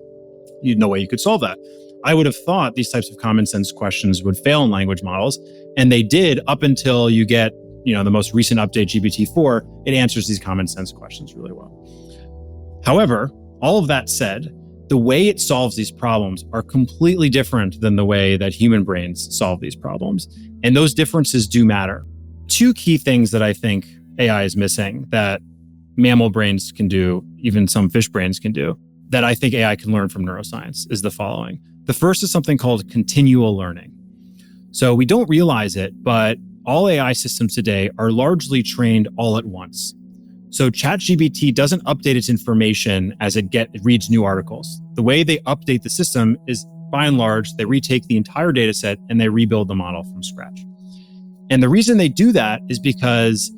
no way you could solve that. I would have thought these types of common sense questions would fail in language models, and they did up until you get, the most recent update, GPT-4. It answers these common sense questions really well. However, all of that said, the way it solves these problems are completely different than the way that human brains solve these problems. And those differences do matter. Two key things that I think AI is missing that mammal brains can do, even some fish brains can do, that I think AI can learn from neuroscience is the following. The first is something called continual learning. So we don't realize it, but all AI systems today are largely trained all at once. So ChatGPT doesn't update its information as it reads new articles. The way they update the system is, by and large, they retake the entire data set and they rebuild the model from scratch. And the reason they do that is because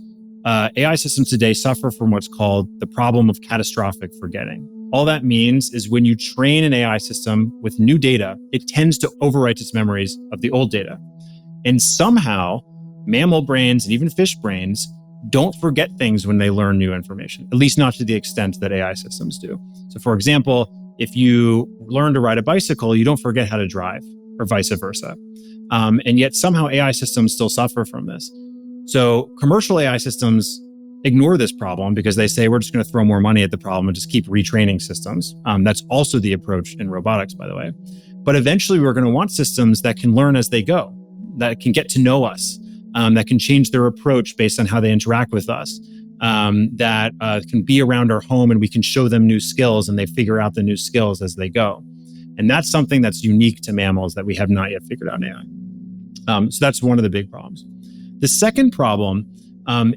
AI systems today suffer from what's called the problem of catastrophic forgetting. All that means is when you train an AI system with new data, it tends to overwrite its memories of the old data. And somehow, mammal brains and even fish brains don't forget things when they learn new information, at least not to the extent that AI systems do. So for example, if you learn to ride a bicycle, you don't forget how to drive, or vice versa. And yet somehow AI systems still suffer from this. So commercial AI systems ignore this problem because they say we're just going to throw more money at the problem and just keep retraining systems. That's also the approach in robotics, by the way. But eventually we're going to want systems that can learn as they go, that can get to know us, that can change their approach based on how they interact with us, that can be around our home and we can show them new skills and they figure out the new skills as they go. And that's something that's unique to mammals that we have not yet figured out in AI. So that's one of the big problems. The second problem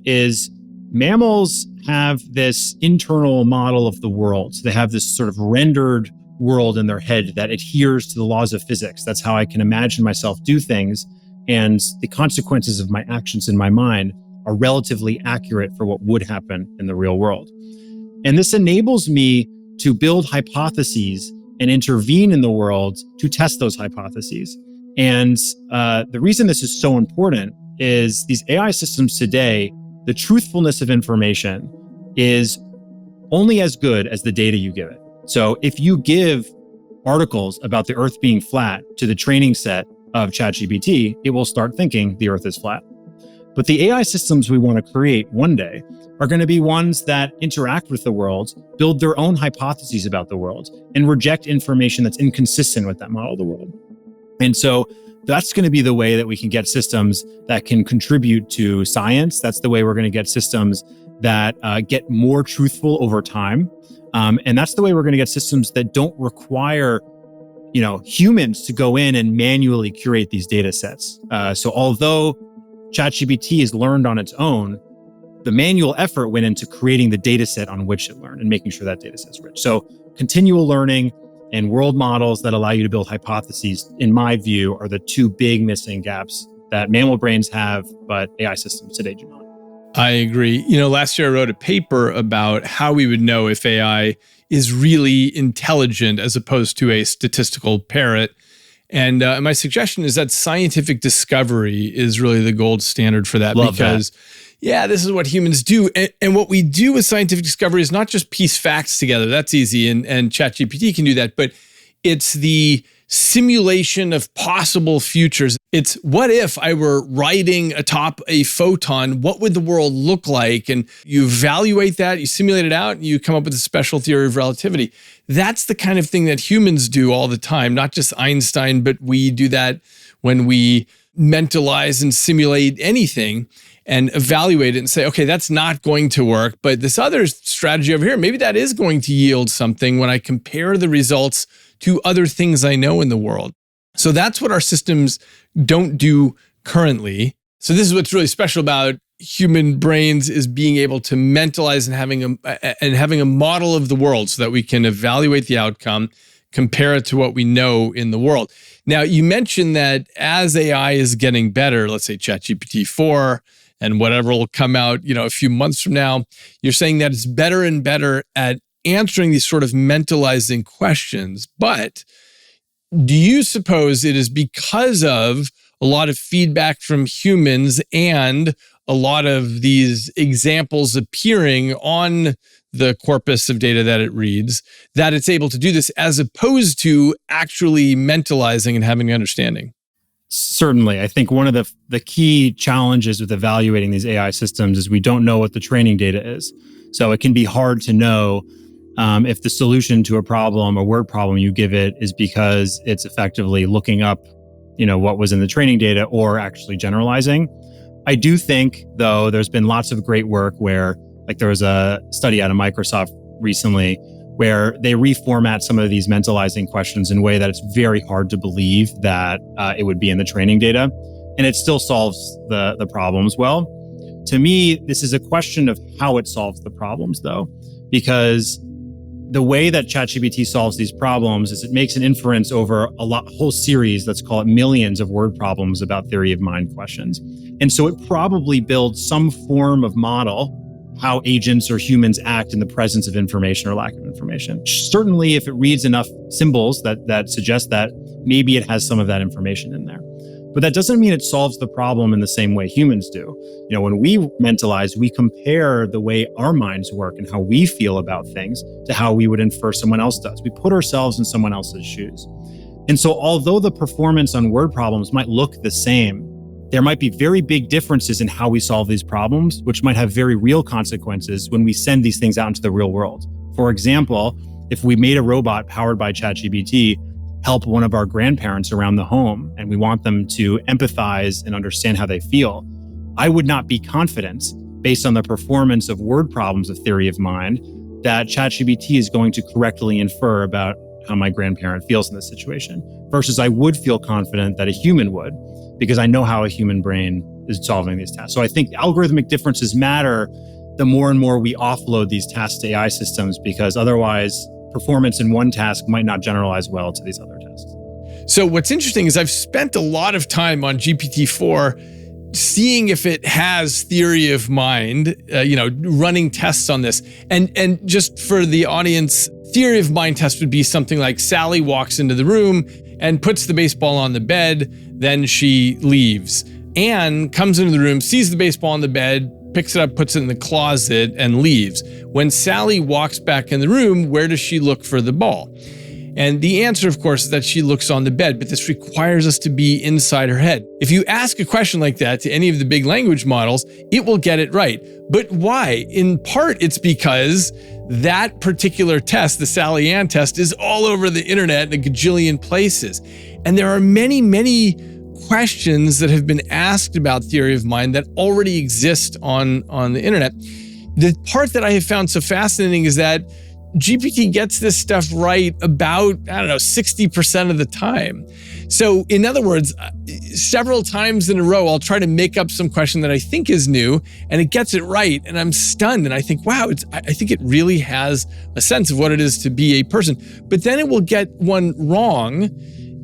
is mammals have this internal model of the world. So they have this sort of rendered world in their head that adheres to the laws of physics. That's how I can imagine myself do things. And the consequences of my actions in my mind are relatively accurate for what would happen in the real world. And this enables me to build hypotheses and intervene in the world to test those hypotheses. And the reason this is so important is these AI systems today, the truthfulness of information is only as good as the data you give it. So if you give articles about the Earth being flat to the training set of ChatGPT, it will start thinking the Earth is flat. But the AI systems we want to create one day are going to be ones that interact with the world, build their own hypotheses about the world, and reject information that's inconsistent with that model of the world. And so that's going to be the way that we can get systems that can contribute to science. That's the way we're going to get systems that get more truthful over time. And that's the way we're going to get systems that don't require humans to go in and manually curate these data sets. So although ChatGPT is learned on its own, the manual effort went into creating the data set on which it learned and making sure that data set is rich. So continual learning and world models that allow you to build hypotheses, in my view, are the two big missing gaps that mammal brains have, but AI systems today do not. I agree. Last year I wrote a paper about how we would know if AI is really intelligent as opposed to a statistical parrot. And my suggestion is that scientific discovery is really the gold standard for that. Love because, this is what humans do. And what we do with scientific discovery is not just piece facts together. That's easy, and ChatGPT can do that. But it's the simulation of possible futures. It's what if I were riding atop a photon, what would the world look like? And you evaluate that, you simulate it out, and you come up with a special theory of relativity. That's the kind of thing that humans do all the time, not just Einstein, but we do that when we mentalize and simulate anything and evaluate it and say, okay, that's not going to work, but this other strategy over here, maybe that is going to yield something when I compare the results to other things I know in the world. So that's what our systems don't do currently. So this is what's really special about human brains, is being able to mentalize and having a model of the world so that we can evaluate the outcome, compare it to what we know in the world. Now, you mentioned that as AI is getting better, let's say ChatGPT 4 and whatever will come out, a few months from now, you're saying that it's better and better at answering these sort of mentalizing questions. But do you suppose it is because of a lot of feedback from humans and a lot of these examples appearing on the corpus of data that it reads, that it's able to do this as opposed to actually mentalizing and having an understanding? Certainly. I think one of the key challenges with evaluating these AI systems is we don't know what the training data is. So it can be hard to know if the solution to a problem, a word problem you give it, is because it's effectively looking up, what was in the training data or actually generalizing. I do think, though, there's been lots of great work where, like there was a study out of Microsoft recently where they reformat some of these mentalizing questions in a way that it's very hard to believe that it would be in the training data. And it still solves the problems well. To me, this is a question of how it solves the problems, though, because the way that ChatGPT solves these problems is it makes an inference over a whole series, let's call it millions of word problems about theory of mind questions. And so it probably builds some form of model how agents or humans act in the presence of information or lack of information. Certainly, if it reads enough symbols that suggest that, maybe it has some of that information in there. But that doesn't mean it solves the problem in the same way humans do. When we mentalize, we compare the way our minds work and how we feel about things to how we would infer someone else does. We put ourselves in someone else's shoes. And so although the performance on word problems might look the same, there might be very big differences in how we solve these problems, which might have very real consequences when we send these things out into the real world. For example, if we made a robot powered by ChatGPT help one of our grandparents around the home, and we want them to empathize and understand how they feel, I would not be confident, based on the performance of word problems of theory of mind, that ChatGPT is going to correctly infer about how my grandparent feels in this situation, versus I would feel confident that a human would, because I know how a human brain is solving these tasks. So I think algorithmic differences matter the more and more we offload these tasks to AI systems, because otherwise performance in one task might not generalize well to these other tasks. So what's interesting is I've spent a lot of time on GPT-4 seeing if it has theory of mind, running tests on this. And just for the audience, theory of mind test would be something like Sally walks into the room and puts the baseball on the bed, then she leaves. Anne comes into the room, sees the baseball on the bed, picks it up, puts it in the closet, and leaves. When Sally walks back in the room, where does she look for the ball? And the answer, of course, is that she looks on the bed, but this requires us to be inside her head. If you ask a question like that to any of the big language models, it will get it right. But why? In part, it's because that particular test, the Sally-Ann test, is all over the internet in a gajillion places. And there are many, many questions that have been asked about theory of mind that already exist on the internet. The part that I have found so fascinating is that GPT gets this stuff right about, 60% of the time. So in other words, several times in a row, I'll try to make up some question that I think is new, and it gets it right. And I'm stunned. And I think, wow, I think it really has a sense of what it is to be a person. But then it will get one wrong.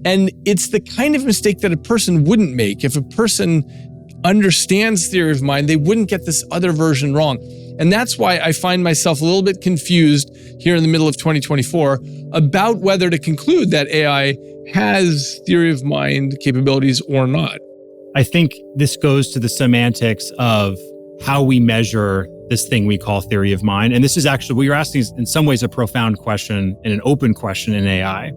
And it's the kind of mistake that a person wouldn't make. If a person understands theory of mind, they wouldn't get this other version wrong. And that's why I find myself a little bit confused here in the middle of 2024 about whether to conclude that AI has theory of mind capabilities or not. I think this goes to the semantics of how we measure this thing we call theory of mind. And this is actually, what you're asking is in some ways a profound question and an open question in AI,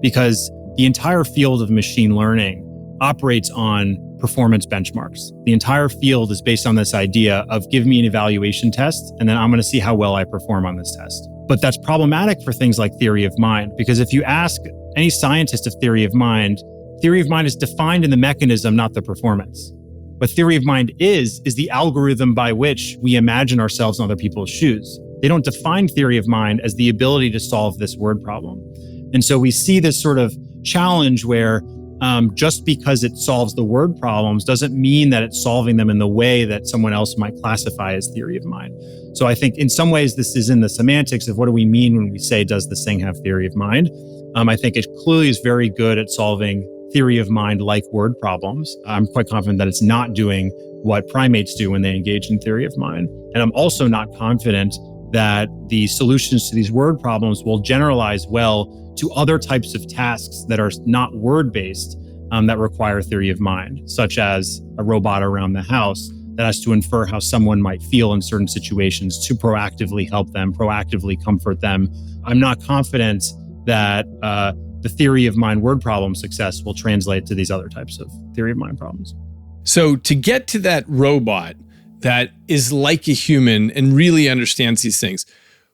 because the entire field of machine learning operates on performance benchmarks. The entire field is based on this idea of give me an evaluation test, and then I'm going to see how well I perform on this test. But that's problematic for things like theory of mind, because if you ask any scientist of theory of mind is defined in the mechanism, not the performance. What theory of mind is the algorithm by which we imagine ourselves in other people's shoes. They don't define theory of mind as the ability to solve this word problem. And so we see this sort of challenge where just because it solves the word problems doesn't mean that it's solving them in the way that someone else might classify as theory of mind. So I think in some ways this is in the semantics of what do we mean when we say, does this thing have theory of mind? I think it clearly is very good at solving theory of mind like word problems. I'm quite confident that it's not doing what primates do when they engage in theory of mind. And I'm also not confident that the solutions to these word problems will generalize well to other types of tasks that are not word-based, that require theory of mind, such as a robot around the house that has to infer how someone might feel in certain situations to proactively help them, proactively comfort them. I'm not confident that the theory of mind word problem success will translate to these other types of theory of mind problems. So to get to that robot that is like a human and really understands these things,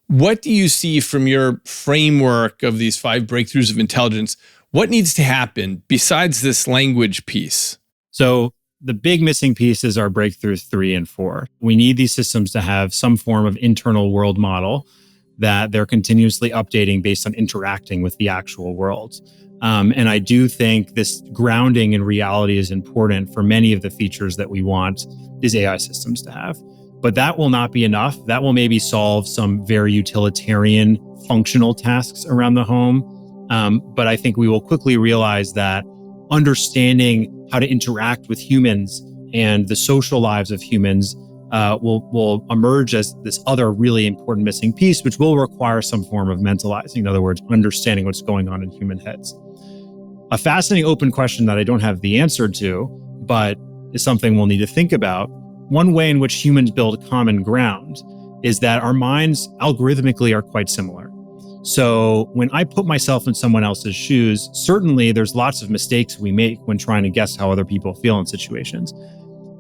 what do you see from your framework of these 5 breakthroughs of intelligence? What needs to happen besides this language piece? So the big missing pieces are breakthroughs 3 and 4. We need these systems to have some form of internal world model that they're continuously updating based on interacting with the actual world. And I do think this grounding in reality is important for many of the features that we want these AI systems to have. But that will not be enough. That will maybe solve some very utilitarian functional tasks around the home. But I think we will quickly realize that understanding how to interact with humans and the social lives of humans will emerge as this other really important missing piece, which will require some form of mentalizing. In other words, understanding what's going on in human heads. A fascinating open question that I don't have the answer to, but is something we'll need to think about. One way in which humans build common ground is that our minds algorithmically are quite similar. So when I put myself in someone else's shoes, certainly there's lots of mistakes we make when trying to guess how other people feel in situations.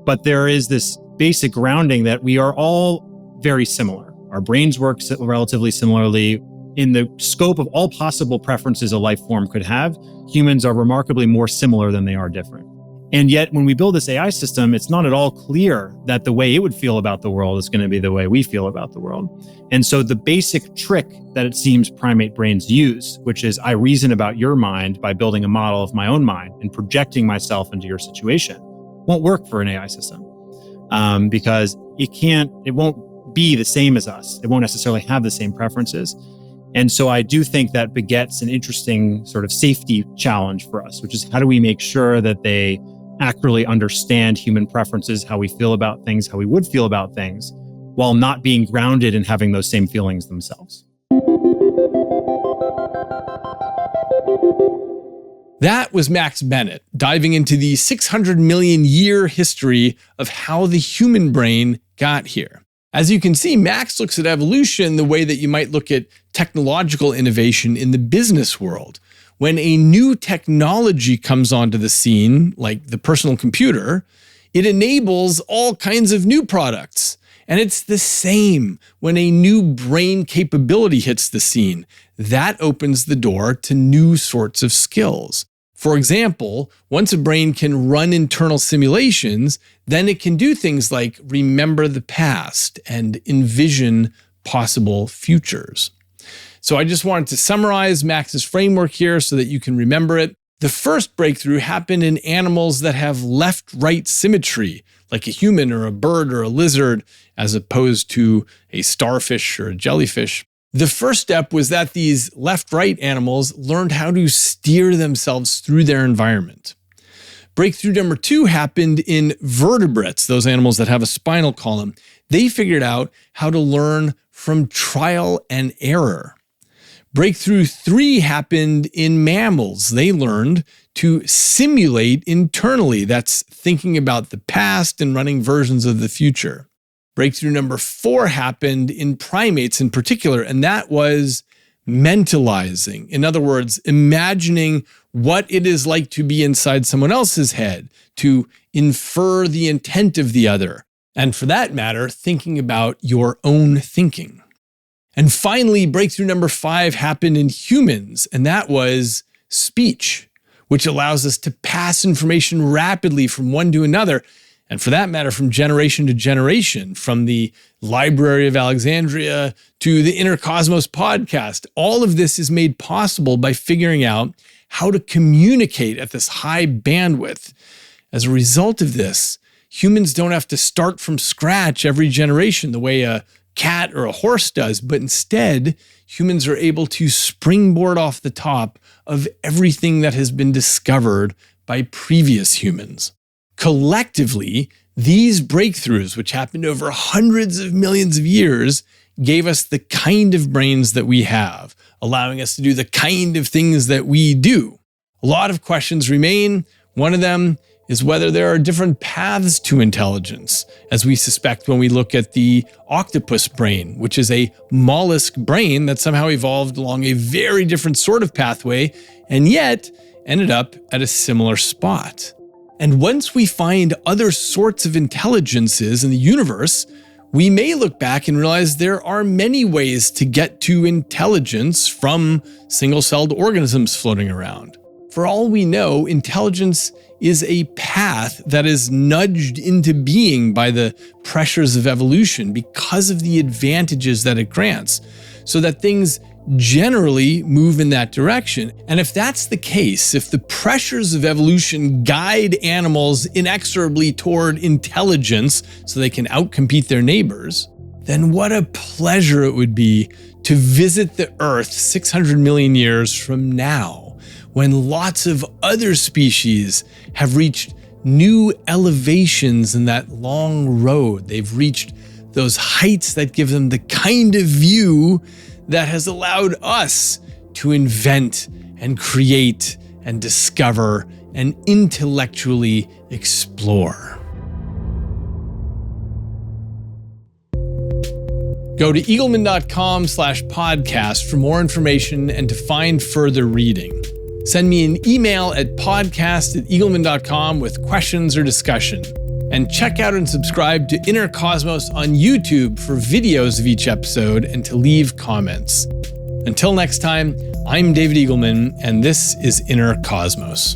But there is this basic grounding that we are all very similar. Our brains work relatively similarly. In the scope of all possible preferences a life form could have, humans are remarkably more similar than they are different. And yet, when we build this AI system, it's not at all clear that the way it would feel about the world is going to be the way we feel about the world. And so the basic trick that it seems primate brains use, which is I reason about your mind by building a model of my own mind and projecting myself into your situation, won't work for an AI system. Because it won't be the same as us. It won't necessarily have the same preferences. And so I do think that begets an interesting sort of safety challenge for us, which is how do we make sure that they accurately understand human preferences, how we feel about things, how we would feel about things, while not being grounded in having those same feelings themselves. That was Max Bennett diving into the 600 million year history of how the human brain got here. As you can see, Max looks at evolution the way that you might look at technological innovation in the business world. When a new technology comes onto the scene, like the personal computer, it enables all kinds of new products. And it's the same when a new brain capability hits the scene. That opens the door to new sorts of skills. For example, once a brain can run internal simulations, then it can do things like remember the past and envision possible futures. So I just wanted to summarize Max's framework here so that you can remember it. The first breakthrough happened in animals that have left-right symmetry, like a human or a bird or a lizard, as opposed to a starfish or a jellyfish. The first step was that these left-right animals learned how to steer themselves through their environment. Breakthrough number 2 happened in vertebrates, those animals that have a spinal column. They figured out how to learn from trial and error. Breakthrough 3 happened in mammals. They learned to simulate internally. That's thinking about the past and running versions of the future. Breakthrough number 4 happened in primates in particular, and that was mentalizing. In other words, imagining what it is like to be inside someone else's head, to infer the intent of the other, and for that matter, thinking about your own thinking. And finally, breakthrough number 5 happened in humans, and that was speech, which allows us to pass information rapidly from one to another, and for that matter, from generation to generation, from the Library of Alexandria to the Inner Cosmos podcast. All of this is made possible by figuring out how to communicate at this high bandwidth. As a result of this, humans don't have to start from scratch every generation the way a cat or a horse does, but instead, humans are able to springboard off the top of everything that has been discovered by previous humans. Collectively, these breakthroughs, which happened over hundreds of millions of years, gave us the kind of brains that we have, allowing us to do the kind of things that we do. A lot of questions remain. One of them is whether there are different paths to intelligence, as we suspect when we look at the octopus brain, which is a mollusk brain that somehow evolved along a very different sort of pathway and yet ended up at a similar spot. And once we find other sorts of intelligences in the universe, we may look back and realize there are many ways to get to intelligence from single-celled organisms floating around. For all we know, intelligence is a path that is nudged into being by the pressures of evolution because of the advantages that it grants, so that things generally move in that direction. And if that's the case, if the pressures of evolution guide animals inexorably toward intelligence so they can outcompete their neighbors, then what a pleasure it would be to visit the Earth 600 million years from now, when lots of other species have reached new elevations in that long road. They've reached those heights that give them the kind of view that has allowed us to invent and create and discover and intellectually explore. Go to eagleman.com/podcast for more information and to find further reading. Send me an email at podcast@eagleman.com with questions or discussion. And check out and subscribe to Inner Cosmos on YouTube for videos of each episode and to leave comments. Until next time, I'm David Eagleman, and this is Inner Cosmos.